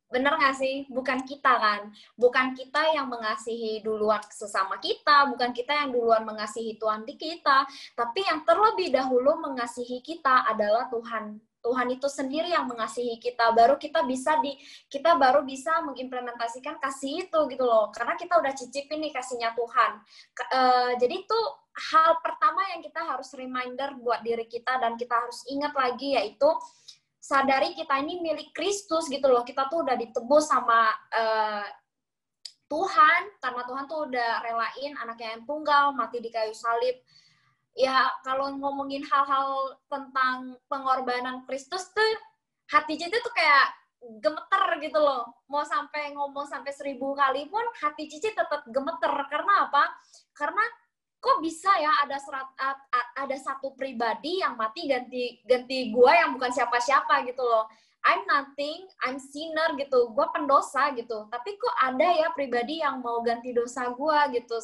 Bener nggak sih? Bukan kita kan? Bukan kita yang mengasihi duluan sesama kita, bukan kita yang duluan mengasihi Tuhan di kita, tapi yang terlebih dahulu mengasihi kita adalah Tuhan. Tuhan itu sendiri yang mengasihi kita, baru kita baru bisa mengimplementasikan kasih itu gitu loh, karena kita udah cicipin nih kasihnya Tuhan. Jadi itu hal pertama yang kita harus reminder buat diri kita dan kita harus ingat lagi, yaitu sadari kita ini milik Kristus gitu loh. Kita tuh udah ditebus sama Tuhan, karena Tuhan tuh udah relain anaknya yang tunggal mati di kayu salib. Ya, kalau ngomongin hal-hal tentang pengorbanan Kristus tuh, hati Cici tuh kayak gemeter gitu loh. Mau sampai ngomong sampai 1000 kali pun, hati Cici tetap gemeter. Karena apa? Karena kok bisa ya ada satu pribadi yang mati ganti gua yang bukan siapa-siapa gitu loh. I'm nothing, I'm sinner gitu. Gua pendosa gitu. Tapi kok ada ya pribadi yang mau ganti dosa gua gitu.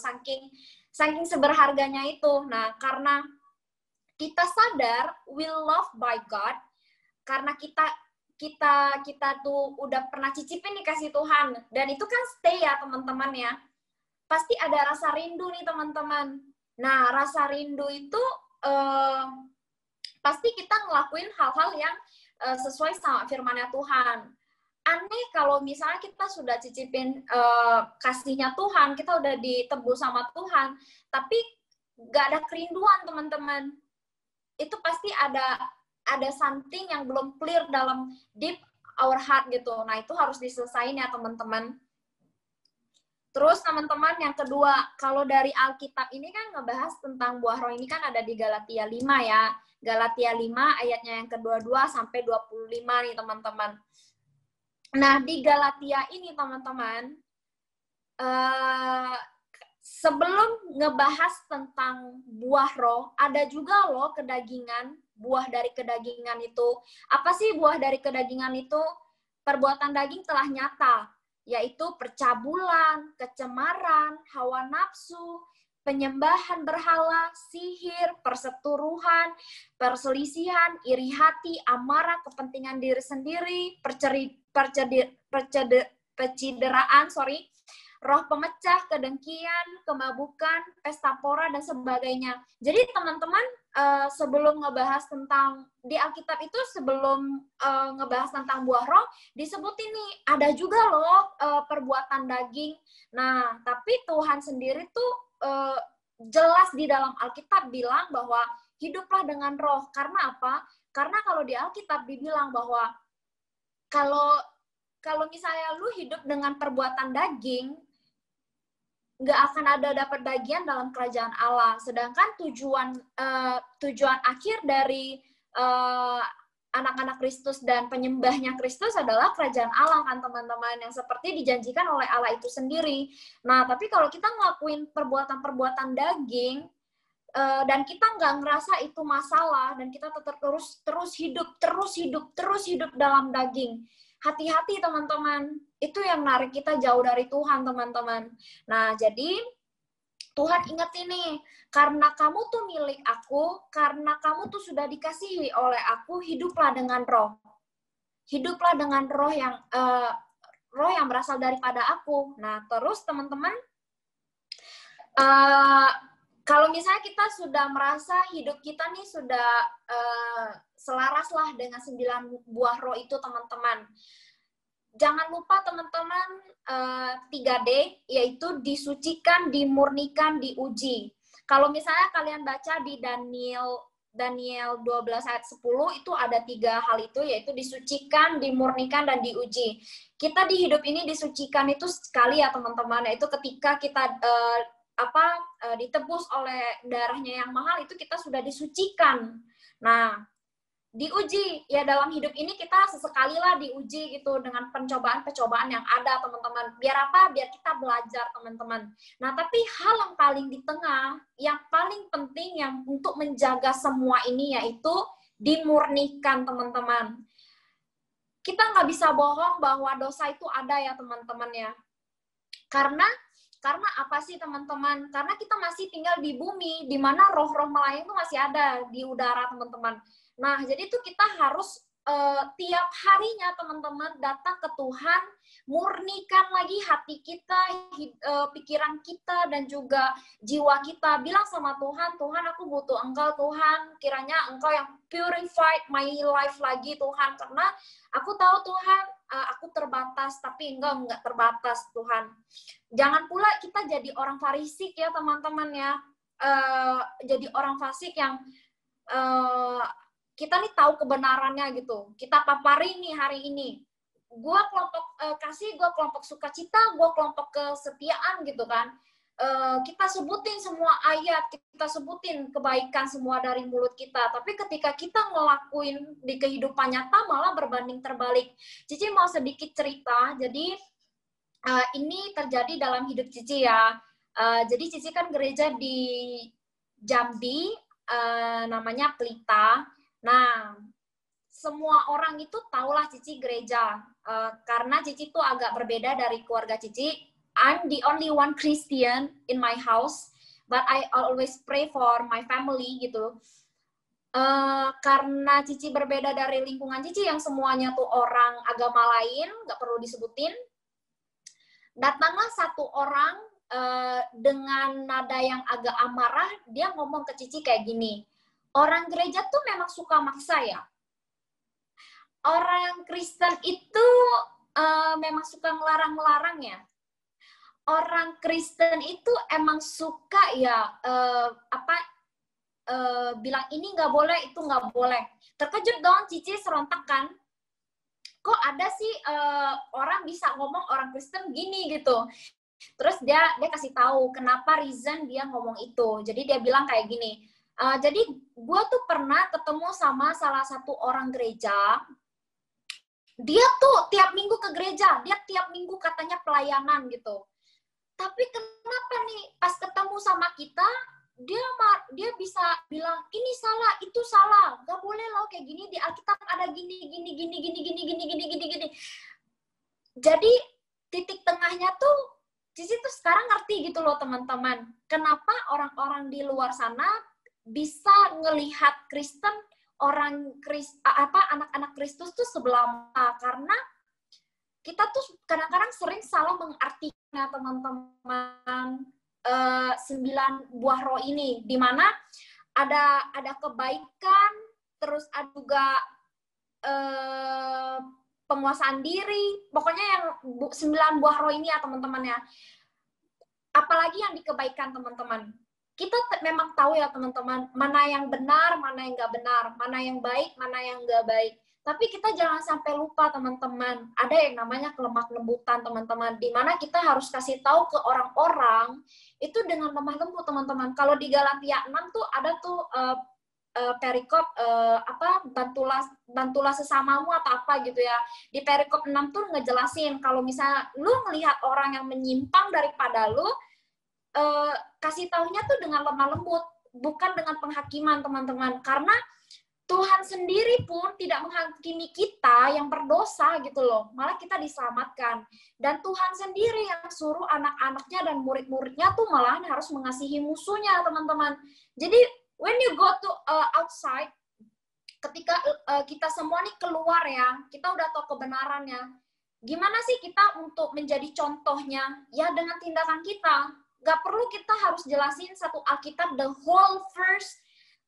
Saking seberharganya itu. Nah, karena kita sadar we loved by God, karena kita tuh udah pernah cicipin nih kasih Tuhan, dan itu kan stay ya teman-teman ya. Pasti ada rasa rindu nih teman-teman. Nah, rasa rindu itu pasti kita ngelakuin hal-hal yang sesuai sama firman-Nya Tuhan. Aneh kalau misalnya kita sudah cicipin kasihnya Tuhan, kita udah ditebus sama Tuhan, tapi nggak ada kerinduan teman-teman. Itu pasti ada something yang belum clear dalam deep our heart gitu. Nah, itu harus diselesain ya teman-teman. Terus teman-teman yang kedua, kalau dari Alkitab ini kan ngebahas tentang buah roh ini kan ada di Galatia 5 ya. Galatia 5 ayatnya yang ke-22 sampai 25 nih teman-teman. Nah, di Galatia ini, teman-teman, sebelum ngebahas tentang buah roh, ada juga loh kedagingan, buah dari kedagingan itu. Apa sih buah dari kedagingan itu? Perbuatan daging telah nyata, yaitu percabulan, kecemaran, hawa nafsu, penyembahan berhala, sihir, perseturuhan, perselisihan, iri hati, amarah, kepentingan diri sendiri, pecideraan, roh pemecah, kedengkian, kemabukan, pesta pora, dan sebagainya. Jadi teman-teman, sebelum ngebahas tentang, di Alkitab itu sebelum ngebahas tentang buah roh, disebutin nih, ada juga loh perbuatan daging. Nah, tapi Tuhan sendiri tuh jelas di dalam Alkitab bilang bahwa hiduplah dengan roh. Karena apa? Karena kalau di Alkitab dibilang bahwa kalau misalnya lu hidup dengan perbuatan daging, nggak akan ada dapat bagian dalam kerajaan Allah. Sedangkan tujuan akhir dari anak-anak Kristus dan penyembahnya Kristus adalah kerajaan Allah kan teman-teman, yang seperti dijanjikan oleh Allah itu sendiri. Nah, tapi kalau kita ngelakuin perbuatan-perbuatan daging dan kita nggak ngerasa itu masalah dan kita tetap terus hidup dalam daging, hati-hati teman-teman, itu yang narik kita jauh dari Tuhan teman-teman. Nah, jadi Tuhan ingat ini, karena kamu tuh milik aku, karena kamu tuh sudah dikasihi oleh aku, hiduplah dengan roh. Hiduplah dengan roh yang berasal daripada aku. Nah, terus teman-teman, kalau misalnya kita sudah merasa hidup kita nih sudah selaras lah dengan 9 buah roh itu teman-teman. Jangan lupa teman-teman 3D, yaitu disucikan, dimurnikan, diuji. Kalau misalnya kalian baca di Daniel 12 ayat 10, itu ada 3 hal itu, yaitu disucikan, dimurnikan, dan diuji. Kita di hidup ini disucikan itu sekali ya teman-teman, yaitu ketika kita ditebus oleh darahnya yang mahal, itu kita sudah disucikan. Nah, diuji ya dalam hidup ini kita sesekali lah diuji gitu dengan pencobaan-pencobaan yang ada teman-teman. Biar apa? Biar kita belajar teman-teman. Nah, tapi hal yang paling di tengah, yang paling penting yang untuk menjaga semua ini yaitu dimurnikan teman-teman. Kita nggak bisa bohong bahwa dosa itu ada ya teman-teman ya. Karena apa sih teman-teman? Karena kita masih tinggal di bumi, di mana roh-roh melayang itu masih ada di udara teman-teman. Nah, jadi itu kita harus tiap harinya teman-teman datang ke Tuhan, murnikan lagi hati kita, pikiran kita, dan juga jiwa kita. Bilang sama Tuhan, Tuhan aku butuh Engkau Tuhan, kiranya Engkau yang purified my life lagi Tuhan. Karena aku tahu Tuhan, aku terbatas, tapi Engkau enggak terbatas Tuhan. Jangan pula kita jadi orang Farisik ya teman-teman ya. Jadi orang fasik yang kita nih tahu kebenarannya gitu. Kita paparin nih hari ini. Gua kelompok kasih, gua kelompok sukacita, gua kelompok kesetiaan gitu kan. Kita sebutin semua ayat, kita sebutin kebaikan semua dari mulut kita. Tapi ketika kita ngelakuin di kehidupan nyata malah berbanding terbalik. Cici mau sedikit cerita. Jadi ini terjadi dalam hidup Cici ya. Jadi Cici kan gereja di Jambi, namanya Pelita. Nah, semua orang itu tahulah Cici gereja. Karena Cici tuh agak berbeda dari keluarga Cici. I'm the only one Christian in my house, but I always pray for my family gitu. Karena Cici berbeda dari lingkungan Cici yang semuanya tuh orang agama lain, nggak perlu disebutin. Datanglah satu orang dengan nada yang agak amarah, dia ngomong ke Cici kayak gini. Orang gereja tuh memang suka maksa ya. Orang Kristen itu memang suka ngelarang-ngelarang ya. Orang Kristen itu emang suka ya bilang ini nggak boleh, itu nggak boleh. Terkejut dong Cici serontak kan. Kok ada sih orang bisa ngomong orang Kristen gini gitu. Terus dia kasih tahu kenapa reason dia ngomong itu. Jadi dia bilang kayak gini. Jadi gue tuh pernah ketemu sama salah satu orang gereja. Dia tuh tiap minggu ke gereja, dia tiap minggu katanya pelayanan gitu. Tapi kenapa nih pas ketemu sama kita, dia bisa bilang ini salah, itu salah, gak boleh loh kayak gini, di Alkitab ada gini. Jadi titik tengahnya tuh Cici tuh sekarang ngerti gitu loh teman-teman. Kenapa orang-orang di luar sana bisa ngelihat Kristen, anak-anak Kristus tuh sebelah mata, karena kita tuh kadang-kadang sering salah mengartikan teman-teman 9 buah roh ini, di mana ada kebaikan, terus ada juga penguasaan diri, pokoknya yang 9 buah roh ini ya teman-teman ya. Apalagi yang di kebaikan teman-teman. Kita memang tahu ya teman-teman, mana yang benar, mana yang nggak benar, mana yang baik, mana yang nggak baik. Tapi kita jangan sampai lupa teman-teman, ada yang namanya kelemah lembutan teman-teman, di mana kita harus kasih tahu ke orang-orang itu dengan lemah lembut teman-teman. Kalau di Galatia 6 tuh ada tuh perikop bantulah sesamamu atau apa gitu ya. Di perikop 6 tuh ngejelasin kalau misalnya lu ngelihat orang yang menyimpang daripada lu, kasih taunya tuh dengan lemah lembut, bukan dengan penghakiman teman-teman. Karena Tuhan sendiri pun tidak menghakimi kita yang berdosa gitu loh. Malah kita diselamatkan. Dan Tuhan sendiri yang suruh anak-anaknya dan murid-muridnya tuh malah harus mengasihi musuhnya teman-teman. Jadi when you go to outside, ketika kita semua nih keluar ya, kita udah tahu kebenarannya. Gimana sih kita untuk menjadi contohnya? Ya dengan tindakan kita. Gak perlu kita harus jelasin satu Alkitab, the whole verse,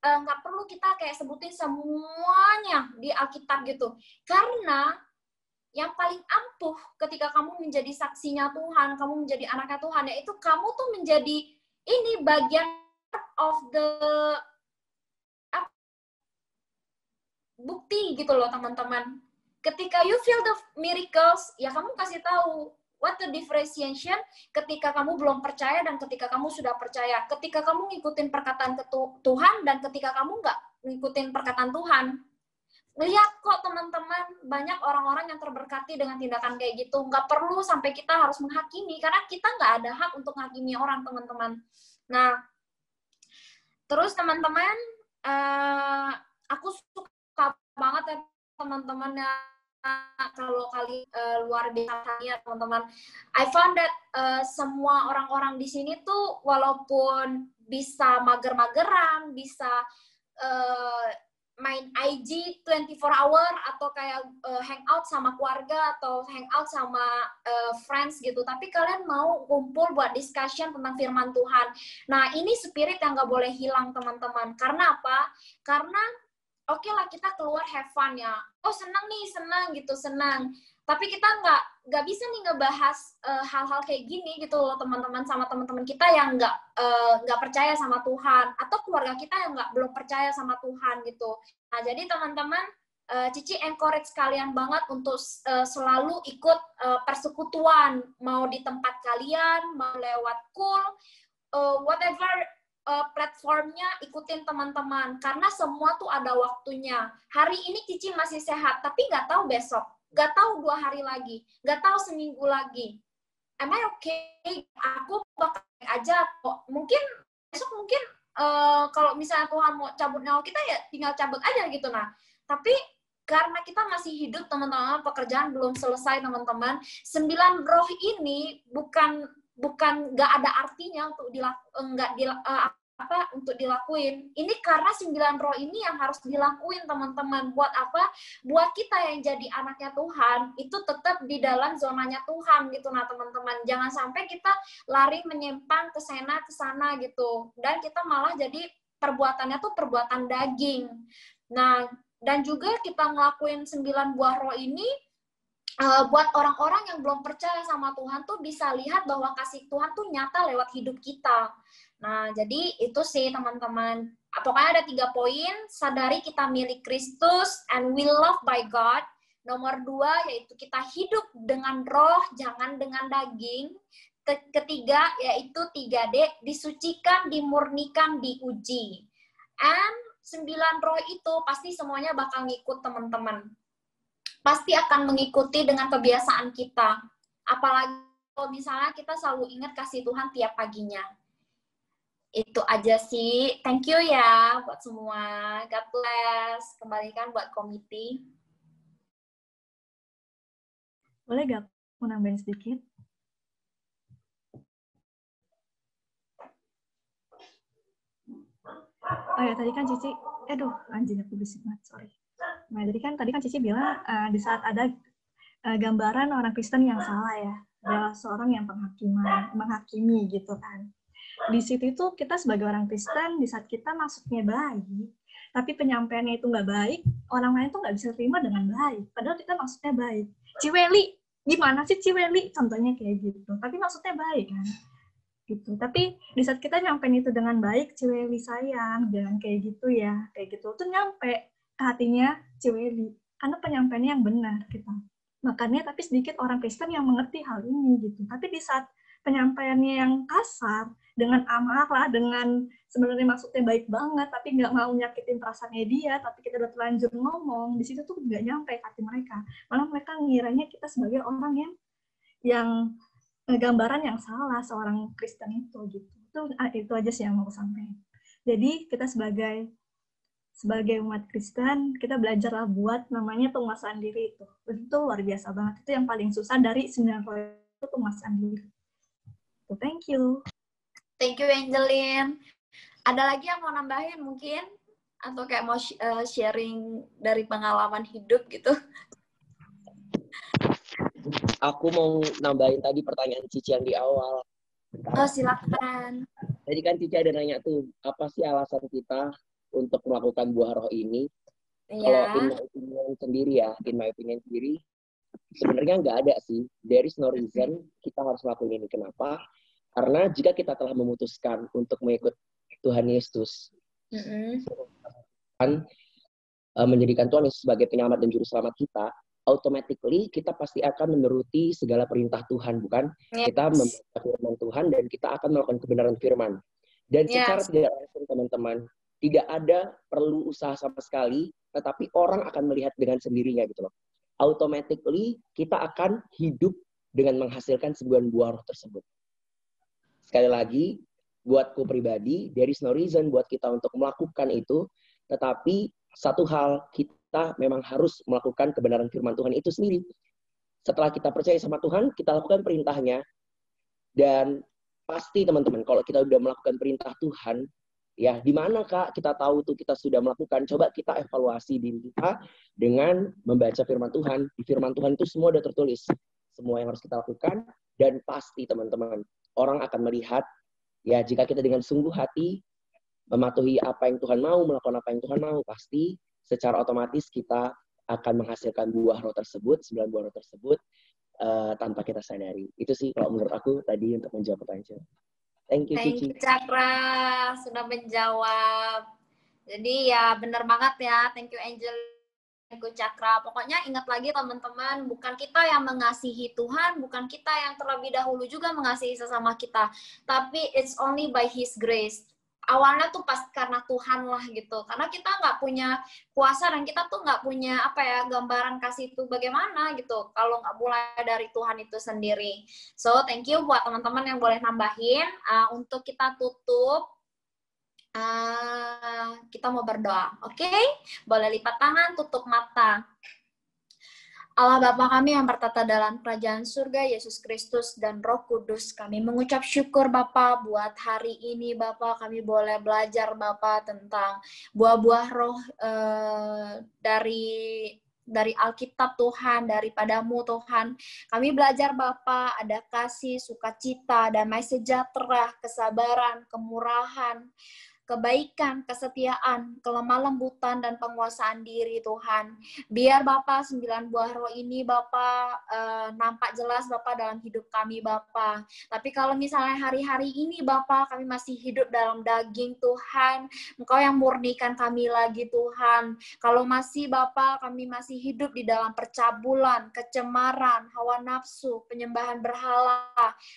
nggak perlu kita kayak sebutin semuanya di Alkitab gitu. Karena yang paling ampuh ketika kamu menjadi saksinya Tuhan, kamu menjadi anaknya Tuhan, yaitu kamu tuh menjadi ini bagian of the bukti gitu loh teman-teman. Ketika you feel the miracles, ya kamu kasih tahu what the differentiation ketika kamu belum percaya dan ketika kamu sudah percaya. Ketika kamu ngikutin perkataan Tuhan dan ketika kamu nggak ngikutin perkataan Tuhan. Lihat kok teman-teman, banyak orang-orang yang terberkati dengan tindakan kayak gitu. Nggak perlu sampai kita harus menghakimi, karena kita nggak ada hak untuk menghakimi orang, teman-teman. Nah, terus teman-teman, aku suka banget ya teman-teman ya, kalau kali luar biasa ya teman-teman. I found that semua orang-orang di sini tuh walaupun bisa mager-mageran, bisa main IG 24 hour atau kayak hangout sama keluarga atau hangout sama friends gitu, tapi kalian mau kumpul buat discussion tentang firman Tuhan. Nah, ini spirit yang gak boleh hilang teman-teman. Karena apa? Karena oke lah kita keluar have fun ya. Oh senang nih, senang gitu, senang. Tapi kita nggak bisa nih ngebahas hal-hal kayak gini gitu loh teman-teman, sama teman-teman kita yang nggak percaya sama Tuhan, atau keluarga kita yang belum percaya sama Tuhan gitu. Nah jadi teman-teman, Cici encourage kalian banget untuk selalu ikut persekutuan, mau di tempat kalian, mau lewat whatever platformnya, ikutin teman-teman, karena semua tuh ada waktunya. Hari ini Cici masih sehat, tapi nggak tahu besok, nggak tahu 2 hari lagi, nggak tahu seminggu lagi. Am I okay? Aku bakal aja kok. Mungkin besok kalau misalnya Tuhan mau cabut nyawa kita ya tinggal cabut aja gitu. Nah, tapi karena kita masih hidup teman-teman, pekerjaan belum selesai teman-teman. 9 roh ini bukan nggak ada artinya untuk untuk dilakuin. Ini karena 9 roh ini yang harus dilakuin teman-teman. Buat apa? Buat kita yang jadi anaknya Tuhan itu tetap di dalam zonanya Tuhan gitu. Nah teman-teman, jangan sampai kita lari menyimpang ke sana gitu, dan kita malah jadi perbuatannya tuh perbuatan daging. Nah, dan juga kita ngelakuin 9 buah roh ini buat orang-orang yang belum percaya sama Tuhan tuh bisa lihat bahwa kasih Tuhan tuh nyata lewat hidup kita. Nah, jadi itu sih teman-teman. Pokoknya ada 3 poin. Sadari kita milik Kristus and we love by God. Nomor 2 yaitu kita hidup dengan roh, jangan dengan daging. Ketiga yaitu 3D, disucikan, dimurnikan, diuji. And 9 roh itu pasti semuanya bakal ngikut teman-teman. Pasti akan mengikuti dengan kebiasaan kita. Apalagi kalau misalnya kita selalu ingat kasih Tuhan tiap paginya. Itu aja sih. Thank you ya buat semua. God bless. Kembalikan buat komite. Boleh gak aku nambahin sedikit? Oh ya, tadi kan Cici, anjing aku bisik banget, sorry. Nah, jadi kan tadi kan Cici bilang di saat ada gambaran orang Kristen yang salah ya, adalah seorang yang menghakimi gitu kan. Di situ itu kita sebagai orang Kristen, di saat kita maksudnya baik, tapi penyampaiannya itu nggak baik, orang lain tuh nggak bisa terima dengan baik. Padahal kita maksudnya baik. Ciweli, gimana sih Ciweli? Contohnya kayak gitu. Tapi maksudnya baik kan. Gitu. Tapi di saat kita nyampein itu dengan baik, Ciweli sayang, jangan kayak gitu ya, kayak gitu. Tuh nyampe ke hatinya Ciweli. karena penyampaiannya yang benar gitu. Makanya tapi sedikit orang Kristen yang mengerti hal ini gitu. Tapi di saat penyampaiannya yang kasar, dengan amarah, dengan sebenarnya maksudnya baik banget, tapi nggak mau nyakitin perasaannya dia, tapi kita udah terlanjur ngomong, di situ tuh nggak nyampe ke hati mereka. Malah mereka ngiranya kita sebagai orang yang gambaran yang salah seorang Kristen itu gitu. Itu aja sih yang mau sampaikan. Jadi kita sebagai umat Kristen, kita belajarlah buat namanya penguasaan diri itu. Itu luar biasa banget. Itu yang paling susah dari 9 poin itu, penguasaan diri. So, thank you. Thank you, Angelin. Ada lagi yang mau nambahin mungkin? Atau kayak mau sharing dari pengalaman hidup gitu? Aku mau nambahin tadi pertanyaan Cici yang di awal. Oh, silakan. Jadi kan Cici ada nanya tuh, apa sih alasan kita untuk melakukan buah roh ini? Kalau in my opinion sendiri, sebenarnya nggak ada sih. There is no reason kita harus melakukan ini. Kenapa? Karena jika kita telah memutuskan untuk mengikut Tuhan Yesus, menjadikan Tuhan Yesus sebagai penyelamat dan juru selamat kita, automatically kita pasti akan menuruti segala perintah Tuhan, bukan? Yes. Kita membaca firman Tuhan dan kita akan melakukan kebenaran firman. Dan secara tidak langsung, teman-teman, tidak ada perlu usaha sama sekali, tetapi orang akan melihat dengan sendirinya gitu loh. Automatically kita akan hidup dengan menghasilkan sebuah buah roh tersebut. Sekali lagi, buatku pribadi, there is no reason buat kita untuk melakukan itu, tetapi satu hal, kita memang harus melakukan kebenaran firman Tuhan itu sendiri. Setelah kita percaya sama Tuhan, kita lakukan perintahnya. Dan pasti teman-teman, kalau kita sudah melakukan perintah Tuhan, ya di mana Kak kita tahu tuh kita sudah melakukan? Coba kita evaluasi diri kita dengan membaca firman Tuhan. Di firman Tuhan itu semua sudah tertulis. Semua yang harus kita lakukan. Dan pasti teman-teman, orang akan melihat, ya jika kita dengan sungguh hati, mematuhi apa yang Tuhan mau, melakukan apa yang Tuhan mau, pasti secara otomatis kita akan menghasilkan buah roh tersebut, 9 buah roh tersebut, tanpa kita sadari. Itu sih kalau menurut aku tadi untuk menjawab pertanyaan. Thank you, Cici. Thank you, Cakra, sudah menjawab. Jadi ya benar banget ya. Thank you, Angel. Thank you, Cakra. Pokoknya ingat lagi teman-teman, bukan kita yang mengasihi Tuhan, bukan kita yang terlebih dahulu juga mengasihi sesama kita, tapi it's only by His grace. Awalnya tuh pas karena Tuhan lah gitu, karena kita nggak punya kuasa dan kita tuh nggak punya gambaran kasih itu bagaimana gitu kalau nggak mulai dari Tuhan itu sendiri. So thank you buat teman-teman yang boleh nambahin. Untuk kita tutup, kita mau berdoa, oke? Boleh lipat tangan, tutup mata. Allah Bapa kami yang bertata dalam kerajaan surga, Yesus Kristus dan Roh Kudus, kami mengucap syukur Bapa buat hari ini Bapa, kami boleh belajar Bapa tentang buah-buah roh dari Alkitab Tuhan, daripadamu Tuhan. Kami belajar Bapa ada kasih, sukacita, damai sejahtera, kesabaran, kemurahan, kebaikan, kesetiaan, kelemah lembutan, dan penguasaan diri Tuhan. Biar Bapa 9 buah roh ini Bapa nampak jelas Bapa dalam hidup kami Bapa. Tapi kalau misalnya hari-hari ini Bapa kami masih hidup dalam daging Tuhan, Engkau yang murnikan kami lagi Tuhan. Kalau masih Bapa kami masih hidup di dalam percabulan, kecemaran, hawa nafsu, penyembahan berhala,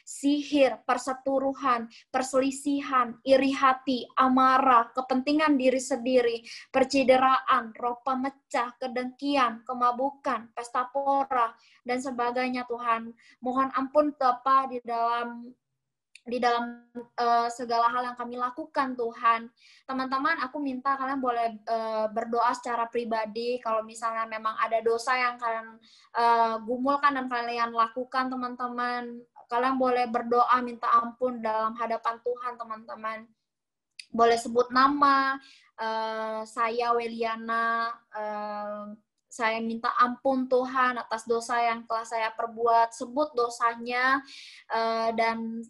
sihir, perseturuhan, perselisihan, iri hati, marah, kepentingan diri sendiri, percideraan, roh pemecah, kedengkian, kemabukan, pesta pora, dan sebagainya Tuhan. Mohon ampun Bapa di dalam segala hal yang kami lakukan Tuhan. Teman-teman, aku minta kalian boleh berdoa secara pribadi kalau misalnya memang ada dosa yang kalian gumulkan dan kalian lakukan teman-teman. Kalian boleh berdoa minta ampun dalam hadapan Tuhan teman-teman. Boleh sebut nama, saya Weliana, saya minta ampun Tuhan atas dosa yang telah saya perbuat, sebut dosanya, dan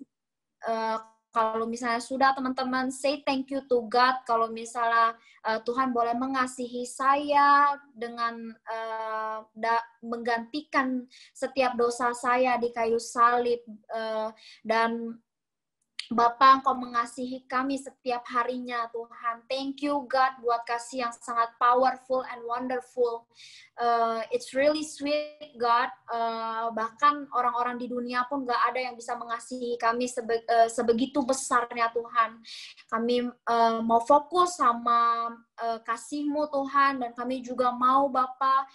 kalau misalnya sudah teman-teman, say thank you to God, kalau misalnya Tuhan boleh mengasihi saya dengan menggantikan setiap dosa saya di kayu salib, dan Bapa, Engkau mengasihi kami setiap harinya, Tuhan. Thank you, God, buat kasih yang sangat powerful and wonderful. It's really sweet, God. Bahkan orang-orang di dunia pun gak ada yang bisa mengasihi kami sebegitu besarnya, Tuhan. Kami mau fokus sama kasih-Mu, Tuhan, dan kami juga mau, Bapa,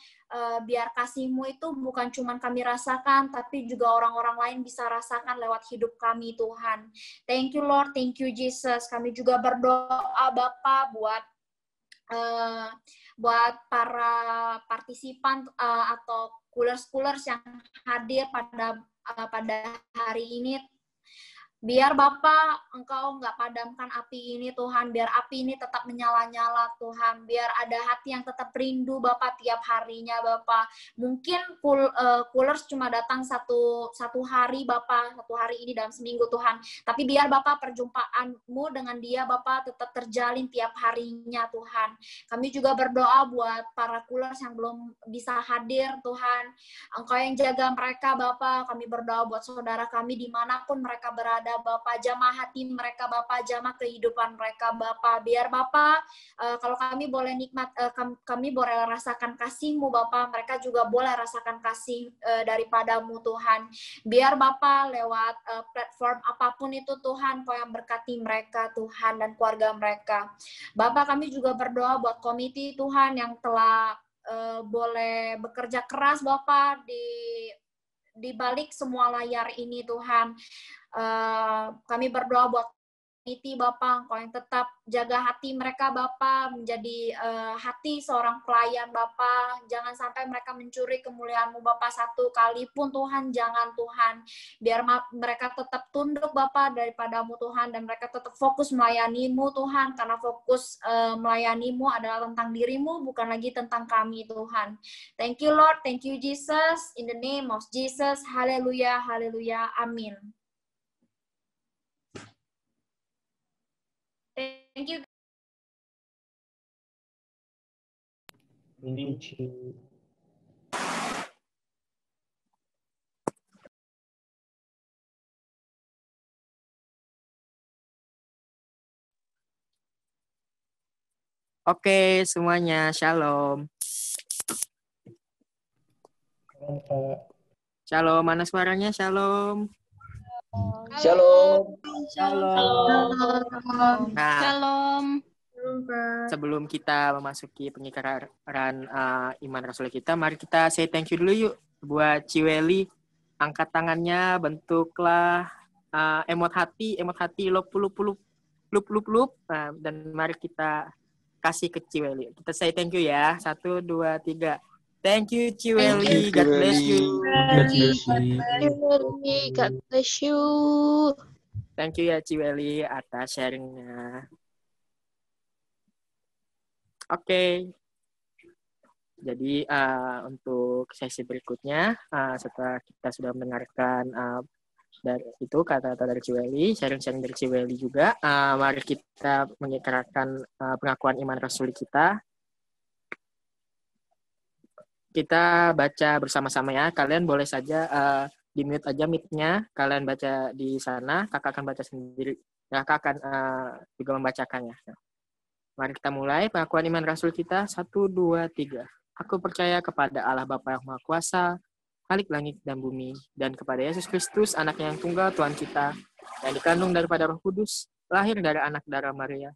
biar kasih-Mu itu bukan cuma kami rasakan, tapi juga orang-orang lain bisa rasakan lewat hidup kami, Tuhan. Thank you, Lord. Thank you, Jesus. Kami juga berdoa, Bapa, buat para partisipan atau coolers yang hadir pada hari ini. Biar Bapa, Engkau nggak padamkan api ini, Tuhan. Biar api ini tetap menyala-nyala, Tuhan. Biar ada hati yang tetap rindu, Bapa, tiap harinya, Bapa. Mungkin coolers cuma datang satu hari, Bapa. Satu hari ini dalam seminggu, Tuhan. Tapi biar Bapa, perjumpaan-Mu dengan dia, Bapa, tetap terjalin tiap harinya, Tuhan. Kami juga berdoa buat para coolers yang belum bisa hadir, Tuhan. Engkau yang jaga mereka, Bapa. Kami berdoa buat saudara kami dimanapun mereka berada, Bapa. Jamah hati mereka, Bapa. Jamah kehidupan mereka, Bapa. Biar Bapa, kalau kami boleh nikmat, kami boleh rasakan kasih-Mu, Bapa. Mereka juga boleh rasakan kasih daripada-Mu, Tuhan. Biar Bapa, lewat platform apapun itu, Tuhan, Kau yang berkati mereka, Tuhan, dan keluarga mereka. Bapa, kami juga berdoa buat komite, Tuhan, yang telah boleh bekerja keras, Bapa, di balik semua layar ini, Tuhan. Kami berdoa buat komite, Bapa, Engkau yang tetap jaga hati mereka, Bapa, menjadi hati seorang pelayan, Bapa. Jangan sampai mereka mencuri kemuliaan-Mu, Bapa, satu kali pun, Tuhan. Jangan, Tuhan. Biar mereka tetap tunduk, Bapa, daripada-Mu, Tuhan, dan mereka tetap fokus melayani-Mu, Tuhan, karena fokus melayani-Mu adalah tentang diri-Mu, bukan lagi tentang kami, Tuhan. Thank you, Lord. Thank you, Jesus. In the name of Jesus. Haleluya, haleluya. Amin. Thank you. Thank you. Oke, semuanya. Shalom. Shalom. Mana suaranya? Shalom. Shalom. Shalom. Nah, Shalom. sebelum kita memasuki pengikaran iman rasul kita, mari kita say thank you dulu yuk buat Ciweli. Angkat tangannya, bentuklah emot hati lup. Nah, dan mari kita kasih ke Ciweli. Kita say thank you ya. 1, 2, 3. Thank you, Ciweli. God bless you. God bless you. Thank you ya, Ciweli, atas sharingnya. Oke. Jadi untuk sesi berikutnya, setelah kita sudah mendengarkan dari itu kata-kata dari Ciweli, sharing-sharing dari Ciweli juga, mari kita mengikrarkan pengakuan iman rasuli kita. Kita baca bersama-sama ya. Kalian boleh saja di-mute aja mic-nya. Kalian baca di sana, kakak akan baca sendiri. Kakak akan juga membacakannya. Mari kita mulai pengakuan iman rasul kita. 1, 2, 3. Aku percaya kepada Allah Bapa yang Maha Kuasa, Khalik langit dan bumi, dan kepada Yesus Kristus, anaknya yang tunggal Tuhan kita, yang dikandung daripada Roh Kudus, lahir dari anak darah Maria,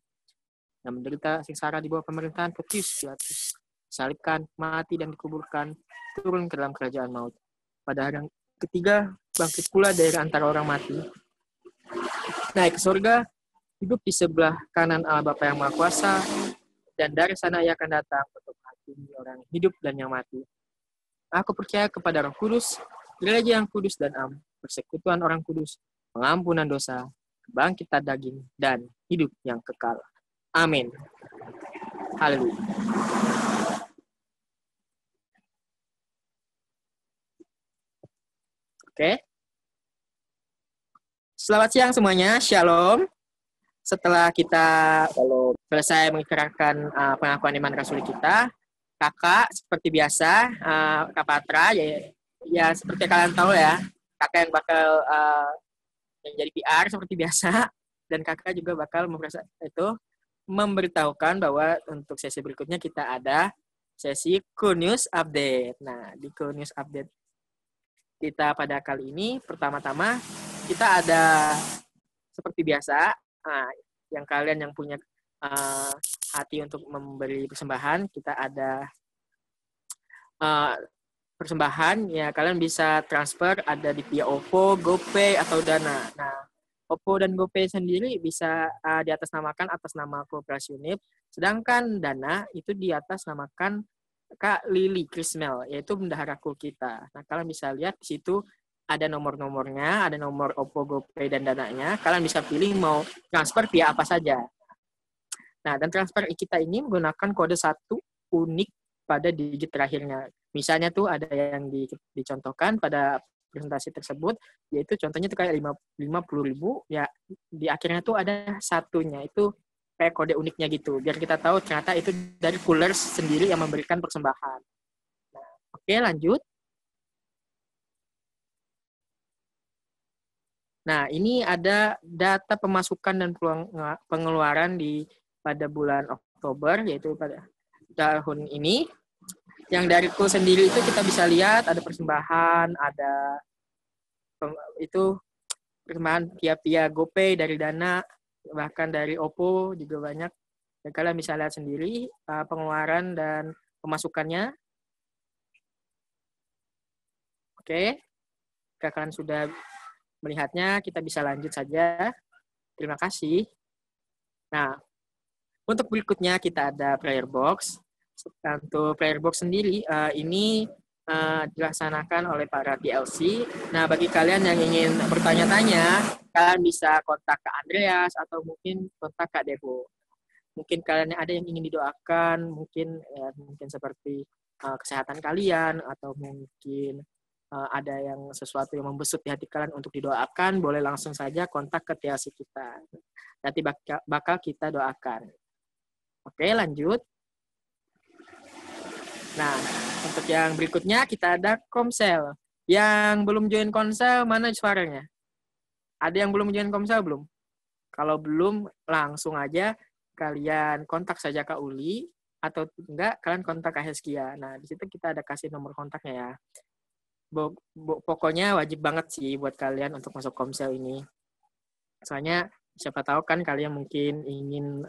yang menderita sengsara di bawah pemerintahan Pontius Pilatus, disalibkan, mati dan dikuburkan, turun ke dalam kerajaan maut. Pada hari yang ketiga, bangkit pula dari antara orang mati, naik ke surga, hidup di sebelah kanan Allah Bapa yang Maha Kuasa, dan dari sana Ia akan datang untuk menghakimi orang hidup dan yang mati. Aku percaya kepada Roh Kudus, gereja yang kudus dan am, persekutuan orang kudus, pengampunan dosa, kebangkitan daging, dan hidup yang kekal. Amin. Haleluya. Oke. Selamat siang semuanya. Shalom. Setelah kita selesai mengikrarkan pengakuan iman rasuli kita, kakak seperti biasa, Kak Patra, ya seperti kalian tahu ya, kakak yang bakal yang jadi PR seperti biasa, dan kakak juga bakal memberitahukan bahwa untuk sesi berikutnya kita ada sesi Cool News Update. Nah, di Cool News Update kita pada kali ini, pertama-tama kita ada seperti biasa, yang kalian yang punya hati untuk memberi persembahan, kita ada persembahan, ya kalian bisa transfer, ada di via OVO, GoPay, atau Dana. Nah, OVO dan GoPay sendiri bisa diatasnamakan atas nama Koperasi Unip, sedangkan Dana itu diatasnamakan Kak Lili Krismel, yaitu bendahara kul kita. Nah, kalian bisa lihat di situ ada nomor-nomornya, ada nomor OVO, GoPay, dan Dananya. Kalian bisa pilih mau transfer via apa saja. Nah, dan transfer kita ini menggunakan kode 1 unik pada digit terakhirnya. Misalnya tuh ada yang dicontohkan pada presentasi tersebut, yaitu contohnya tuh kayak 50.000, ya di akhirnya tuh ada satunya, itu kayak kode uniknya gitu, biar kita tahu ternyata itu dari Coolers sendiri yang memberikan persembahan. Nah, oke, lanjut. Nah, ini ada data pemasukan dan pengeluaran pada bulan Oktober, yaitu pada tahun ini. Yang dari Cool sendiri itu kita bisa lihat ada persembahan, ada itu persembahan via GoPay dari Dana, bahkan dari OVO juga banyak. Dan kalian bisa lihat sendiri pengeluaran dan pemasukannya. Oke, jika kalian sudah melihatnya, kita bisa lanjut saja. Terima kasih. Nah, untuk berikutnya kita ada prayer box. Untuk prayer box sendiri ini dilaksanakan oleh para TLC. Nah, bagi kalian yang ingin bertanya-tanya, kalian bisa kontak Kak Andreas atau mungkin kontak Kak Devo. Mungkin kalian ada yang ingin didoakan, mungkin seperti kesehatan kalian, atau mungkin ada yang sesuatu yang membesut di hati kalian untuk didoakan, boleh langsung saja kontak ke TLC kita. Nanti bakal kita doakan. Oke, lanjut. Nah, untuk yang berikutnya kita ada Komsel. Yang belum join Komsel, mana suaranya? Ada yang belum join Komsel belum? Kalau belum, langsung aja kalian kontak saja Kak Uli, atau enggak, kalian kontak Kak Heskia. Nah, di situ kita ada kasih nomor kontaknya ya. Pokoknya wajib banget sih buat kalian untuk masuk Komsel ini. Soalnya siapa tahu kan kalian mungkin ingin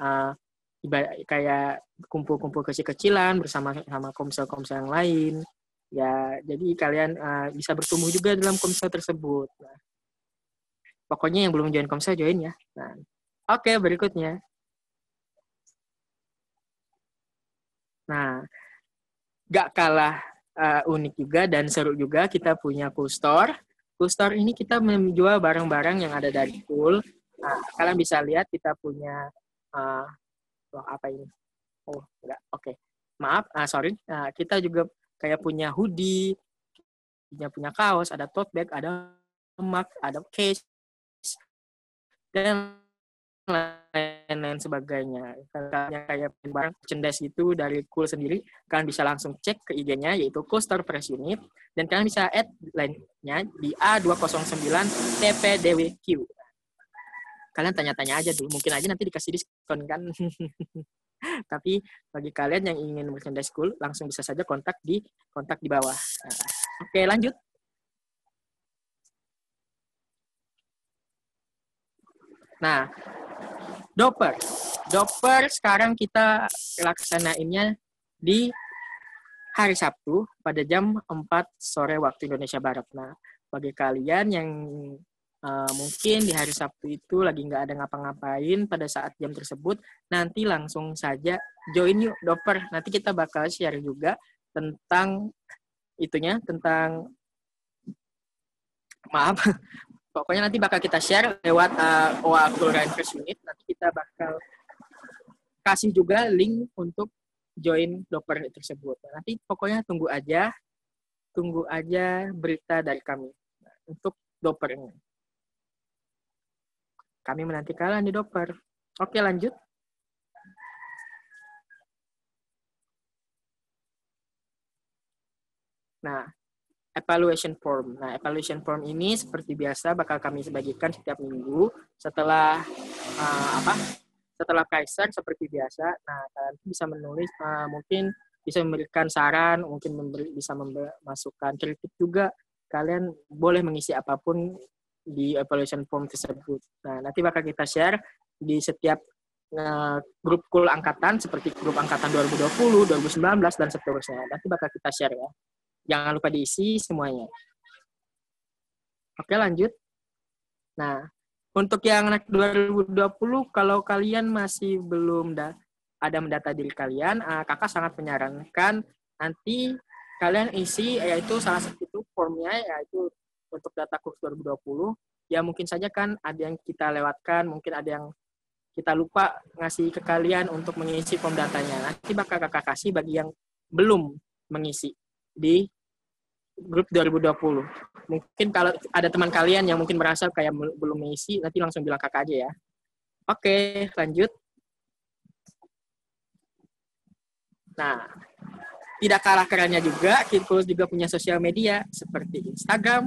kayak kumpul-kumpul kecil-kecilan bersama komsel-komsel yang lain. Ya, jadi kalian bisa bertumbuh juga dalam komsel tersebut. Nah, pokoknya yang belum join komsel join ya. Nah, oke, berikutnya. Nah, gak kalah unik juga dan seru juga, kita punya Cool Store. Cool Store ini kita menjual barang-barang yang ada dari Cool. Nah, kalian bisa lihat kita punya apa ini? Oh, enggak. Oke. Maaf, sorry. Nah, kita juga kayak punya hoodie, punya kaos, ada tote bag, ada mug, ada case, dan lain-lain sebagainya. Kayak barang merchandise gitu dari Cool sendiri, kalian bisa langsung cek ke IG-nya, yaitu Cool Store Press Unit, dan kalian bisa add line-nya di A209TPDWQ. Kalian tanya-tanya aja dulu, mungkin aja nanti dikasih diskon kan. Tapi bagi kalian yang ingin merchandise Cool, langsung bisa saja kontak di bawah. Oke, lanjut. Nah, Doper sekarang kita laksanainnya di hari Sabtu pada jam 4 sore waktu Indonesia Barat. Nah, bagi kalian yang mungkin di hari Sabtu itu lagi nggak ada ngapa-ngapain pada saat jam tersebut, nanti langsung saja join yuk Doper. Nanti kita bakal share juga tentang itunya, pokoknya nanti bakal kita share lewat OA Cool Press Unit. Nanti kita bakal kasih juga link untuk join Doper tersebut. Nanti pokoknya tunggu aja berita dari kami untuk Doper ini. Kami menanti kalian di Doper. Oke, lanjut. Nah, evaluation form. Nah, evaluation form ini seperti biasa bakal kami bagikan setiap minggu setelah setelah Kaiser seperti biasa. Nah, kalian bisa menulis, mungkin bisa memberikan saran, mungkin bisa memasukkan kritik juga. Kalian boleh mengisi apapun di evaluation form tersebut. Nah, nanti bakal kita share di setiap grup kul angkatan, seperti grup angkatan 2020, 2019, dan seterusnya. Nanti bakal kita share ya. Jangan lupa diisi semuanya. Oke, lanjut. Nah, untuk yang anak 2020, kalau kalian masih belum ada mendata diri kalian, kakak sangat menyarankan nanti kalian isi, yaitu salah satu formnya, yaitu untuk data kurs 2020. Ya mungkin saja kan ada yang kita lewatkan, mungkin ada yang kita lupa ngasih ke kalian untuk mengisi form datanya. Nanti bakal kakak kasih bagi yang belum mengisi di grup 2020. Mungkin kalau ada teman kalian yang mungkin merasa kayak belum mengisi, nanti langsung bilang kakak aja ya. Oke, lanjut. Nah, tidak kalah kerennya juga, Kitkulus juga punya sosial media seperti Instagram,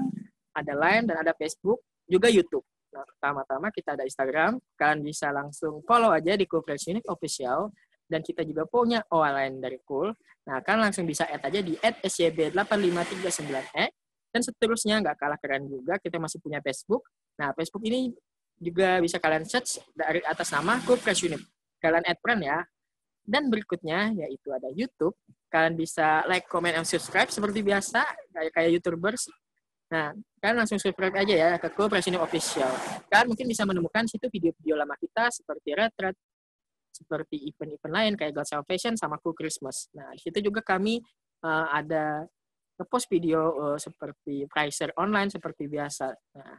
ada Line, dan ada Facebook, juga YouTube. Nah, pertama-tama kita ada Instagram, kalian bisa langsung follow aja di Cool Fresh Unit Official, dan kita juga punya OA lain dari Cool. Nah, kalian langsung bisa add aja di @syb8539e, dan seterusnya. Nggak kalah keren juga, kita masih punya Facebook. Nah, Facebook ini juga bisa kalian search dari atas nama Cool Fresh Unit. Kalian add friend ya. Dan berikutnya yaitu ada YouTube. Kalian bisa like, comment, and subscribe seperti biasa, kayak YouTubers. Nah, kalian langsung subscribe aja ya ke Cool Fresh Unit Official. Kalian mungkin bisa menemukan situ video-video lama kita seperti retret, seperti event-event lain kayak God Salvation sama Cool Christmas. Nah, di situ juga kami ada nge-post video seperti Kaiser online seperti biasa. Nah,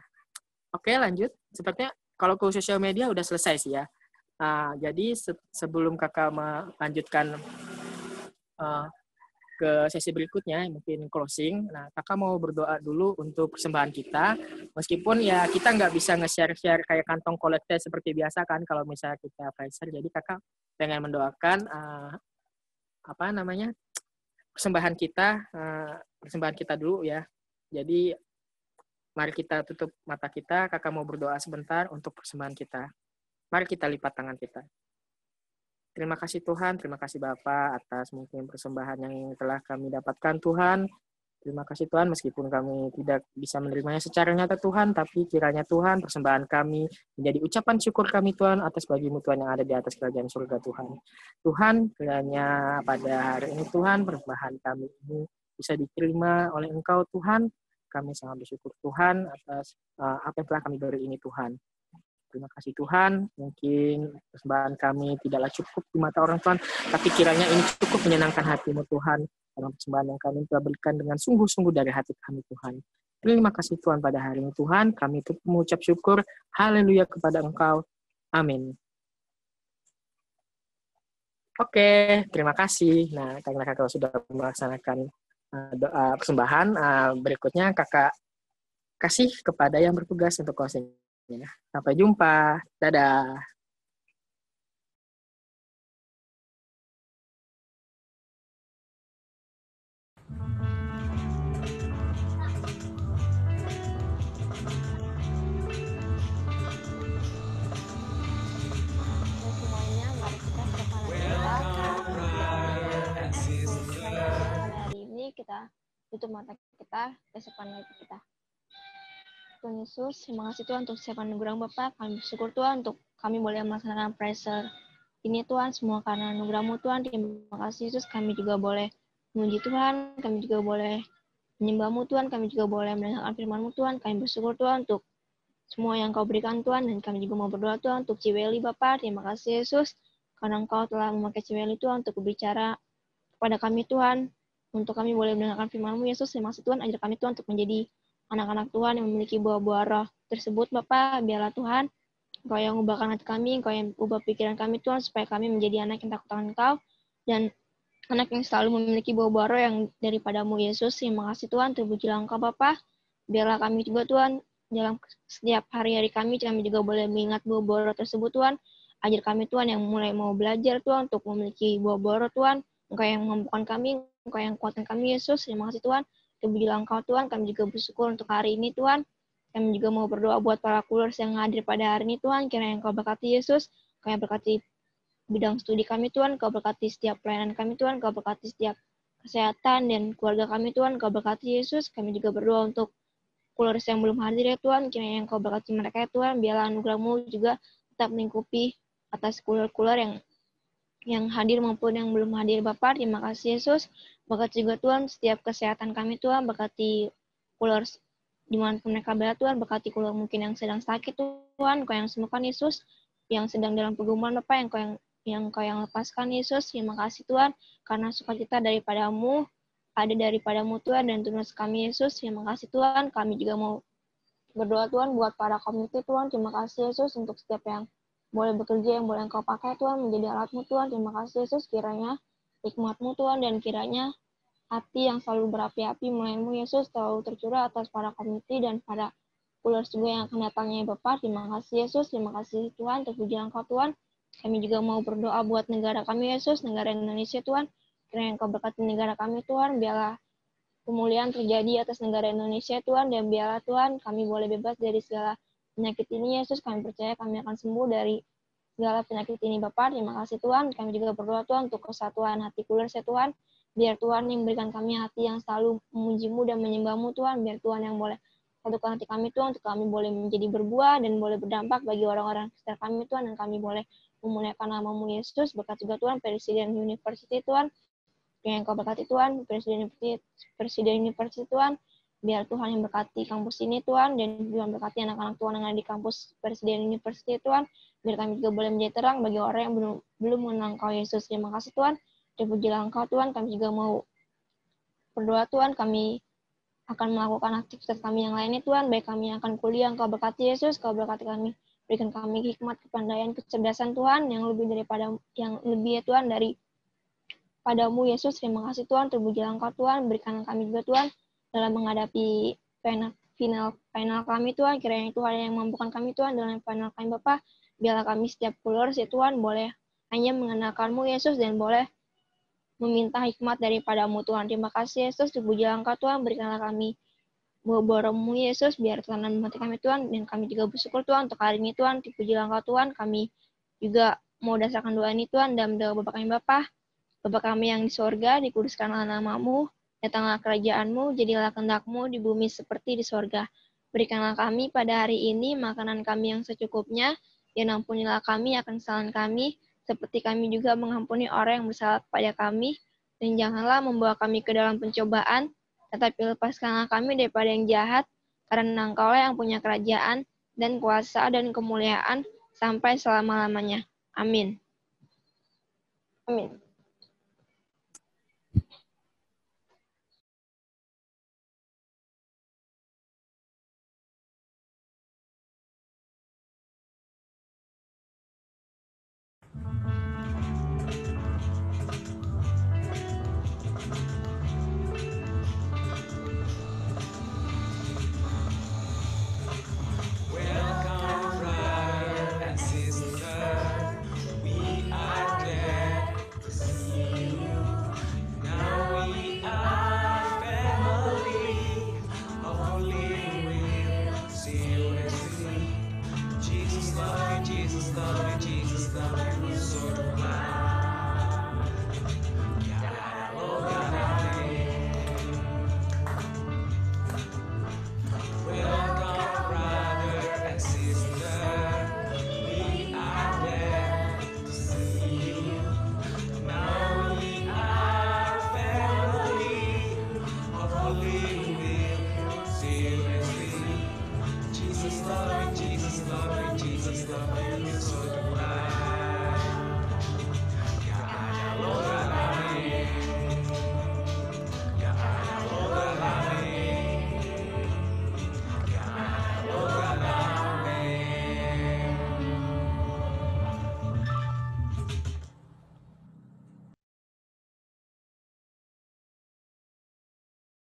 oke, lanjut. Sepertinya kalau Cool Social Media udah selesai sih ya. Jadi sebelum kakak melanjutkan ke sesi berikutnya, mungkin closing. Nah, kakak mau berdoa dulu untuk persembahan kita. Meskipun ya kita nggak bisa nge-share kayak kantong kolekte seperti biasa kan kalau misalnya kita Kaiser. Jadi kakak pengen mendoakan persembahan kita dulu ya. Jadi mari kita tutup mata kita. Kakak mau berdoa sebentar untuk persembahan kita. Mari kita lipat tangan kita. Terima kasih Tuhan, terima kasih Bapak atas mungkin persembahan yang telah kami dapatkan Tuhan. Terima kasih Tuhan, meskipun kami tidak bisa menerimanya secara nyata Tuhan, tapi kiranya Tuhan persembahan kami menjadi ucapan syukur kami Tuhan atas bagimu Tuhan yang ada di atas kerajaan surga Tuhan. Tuhan, kiranya pada hari ini Tuhan persembahan kami ini bisa diterima oleh Engkau Tuhan. Kami sangat bersyukur Tuhan atas apa yang telah kami beri ini Tuhan. Terima kasih Tuhan, mungkin persembahan kami tidaklah cukup di mata orang Tuhan, tapi kiranya ini cukup menyenangkan hatimu Tuhan, karena persembahan yang kami telah berikan dengan sungguh-sungguh dari hati kami Tuhan. Terima kasih Tuhan pada hari ini Tuhan, kami mengucap syukur, haleluya kepada Engkau, amin. Oke, terima kasih. Nah, karena kakak sudah melaksanakan doa persembahan, berikutnya kakak kasih kepada yang bertugas untuk closing. Sampai jumpa. Dadah. Hari ini kita tutup mata kita, kesempatan hati kita. Tuhan Yesus, terima kasih Tuhan untuk setiap anugerah Bapak. Kami bersyukur Tuhan untuk kami boleh melaksanakan pressure ini Tuhan, semua karena anugerah-Mu Tuhan. Terima kasih Yesus, kami juga boleh memuji Tuhan, kami juga boleh menyembah-Mu Tuhan, kami juga boleh mendengarkan firman-Mu Tuhan. Kami bersyukur Tuhan untuk semua yang Kau berikan Tuhan, dan kami juga mau berdoa Tuhan untuk Ciweli Bapak. Terima kasih Yesus, karena Engkau telah memakai Ciweli Tuhan untuk berbicara kepada kami Tuhan, untuk kami boleh mendengarkan firman-Mu Yesus. Terima kasih Tuhan, ajar kami Tuhan untuk menjadi anak-anak Tuhan yang memiliki buah-buah roh tersebut, Bapak. Biarlah Tuhan, Engkau yang ubahkan hati kami, Engkau yang ubah pikiran kami, Tuhan, supaya kami menjadi anak yang takut akan Engkau, dan anak yang selalu memiliki buah-buah roh yang daripada-Mu, Yesus. Terima kasih Tuhan, terpujilah Engkau, Bapak. Biarlah kami juga, Tuhan, dalam setiap hari-hari kami juga boleh mengingat buah-buah roh tersebut, Tuhan. Ajar kami, Tuhan, yang mulai mau belajar, Tuhan, untuk memiliki buah-buah roh, Tuhan. Engkau yang memampukan kami, Engkau yang kuatkan kami, Yesus. Terima kasih, Tuhan. Terpujilah Engkau Tuhan, kami juga bersyukur untuk hari ini Tuhan. Kami juga mau berdoa buat para kulers yang hadir pada hari ini Tuhan. Kiranya Engkau berkati Yesus, Kau berkati bidang studi kami Tuhan, Kau berkati setiap pelayanan kami Tuhan, Kau berkati setiap kesehatan dan keluarga kami Tuhan, Kau berkati Yesus. Kami juga berdoa untuk kulers yang belum hadir ya Tuhan, kiranya Engkau berkati mereka ya Tuhan, biarlah anugerah-Mu juga tetap melingkupi atas kuler-kuler yang hadir maupun yang belum hadir Bapa. Terima kasih Yesus. Berkati juga Tuhan setiap kesehatan kami Tuhan, berkati kuler dimanapun mereka berada Tuhan, berkati kuler mungkin yang sedang sakit Tuhan, Kau yang sembuhkan Yesus, yang sedang dalam pergumulan Bapa, yang Kau yang lepaskan Yesus. Terima kasih Tuhan, karena sukacita daripada-Mu, ada daripada-Mu Tuhan, dan tunas kami Yesus. Terima kasih Tuhan, kami juga mau berdoa Tuhan buat para komite Tuhan. Terima kasih Yesus untuk setiap yang boleh bekerja, yang boleh Engkau pakai Tuhan, menjadi alat-Mu Tuhan. Terima kasih Yesus, kiranya hikmat-Mu Tuhan, dan kiranya hati yang selalu berapi-api melayani-Mu Yesus selalu tercurah atas para komite dan para kulers juga yang akan datangnya Bapa. Terima kasih Yesus, terima kasih Tuhan, terpujilah Engkau Tuhan. Kami juga mau berdoa buat negara kami Yesus, negara Indonesia Tuhan. Kiranya Engkau berkati negara kami Tuhan, biarlah pemulihan terjadi atas negara Indonesia Tuhan, dan biarlah Tuhan kami boleh bebas dari segala penyakit ini Yesus. Kami percaya kami akan sembuh dari segala penyakit ini Bapa. Terima kasih Tuhan. Kami juga berdoa Tuhan untuk kesatuan hati kulers ya Tuhan. Biar Tuhan yang berikan kami hati yang selalu memuji-Mu dan menyembah-Mu Tuhan. Biar Tuhan yang boleh satukan hati kami Tuhan, untuk kami boleh menjadi berbuah dan boleh berdampak bagi orang-orang sekitar kami Tuhan, dan kami boleh memuliakan nama-Mu Yesus. Berkat juga Tuhan Presiden University Tuhan, yang Engkau berkati Tuhan, Presiden University Tuhan. Biar Tuhan yang berkati kampus ini Tuhan, dan Tuhan berkati anak-anak Tuhan yang ada di kampus Presiden University Tuhan. Biar kami juga boleh menjadi terang bagi orang yang belum mengenal Engkau Yesus. Terima kasih Tuhan. Terpujilah Engkau Tuhan. Kami juga mau berdoa Tuhan, kami akan melakukan aktivitas kami yang lainnya Tuhan, baik kami yang akan kuliah, Engkau berkati Yesus, Kau berkati kami, berikan kami hikmat, kepandaian, kecerdasan Tuhan, yang lebih daripada, yang lebih ya Tuhan dari padamu Yesus. Terima kasih Tuhan, terpujilah Engkau Tuhan, berikan kami juga Tuhan dalam menghadapi final kami Tuhan, kiranya Tuhan yang mampukan kami Tuhan dalam final kami Bapa. Biarlah kami setiap kulers ya Tuhan boleh hanya mengenalkan-Mu Yesus, dan boleh meminta hikmat daripada-Mu Tuhan. Terima kasih Yesus, terpujilah Engkau Tuhan, berikanlah kami buah-buah-Mu Yesus, biar tanam hati kami Tuhan, dan kami juga bersyukur Tuhan untuk hari ini Tuhan. Terpujilah Engkau Tuhan, kami juga mau dasarkan doa ini Tuhan dalam doa Bapa kami Bapa. Bapa kami yang di sorga, dikuduskanlah nama-Mu, datanglah kerajaan-Mu, jadilah kehendak-Mu di bumi seperti di sorga. Berikanlah kami pada hari ini makanan kami yang secukupnya, dan ampunilah kami akan kesalahan kami, seperti kami juga mengampuni orang yang bersalah kepada kami, dan janganlah membawa kami ke dalam pencobaan, tetapi lepaskanlah kami daripada yang jahat, karena Engkau-lah yang punya kerajaan, dan kuasa, dan kemuliaan, sampai selama-lamanya. Amin. Amin.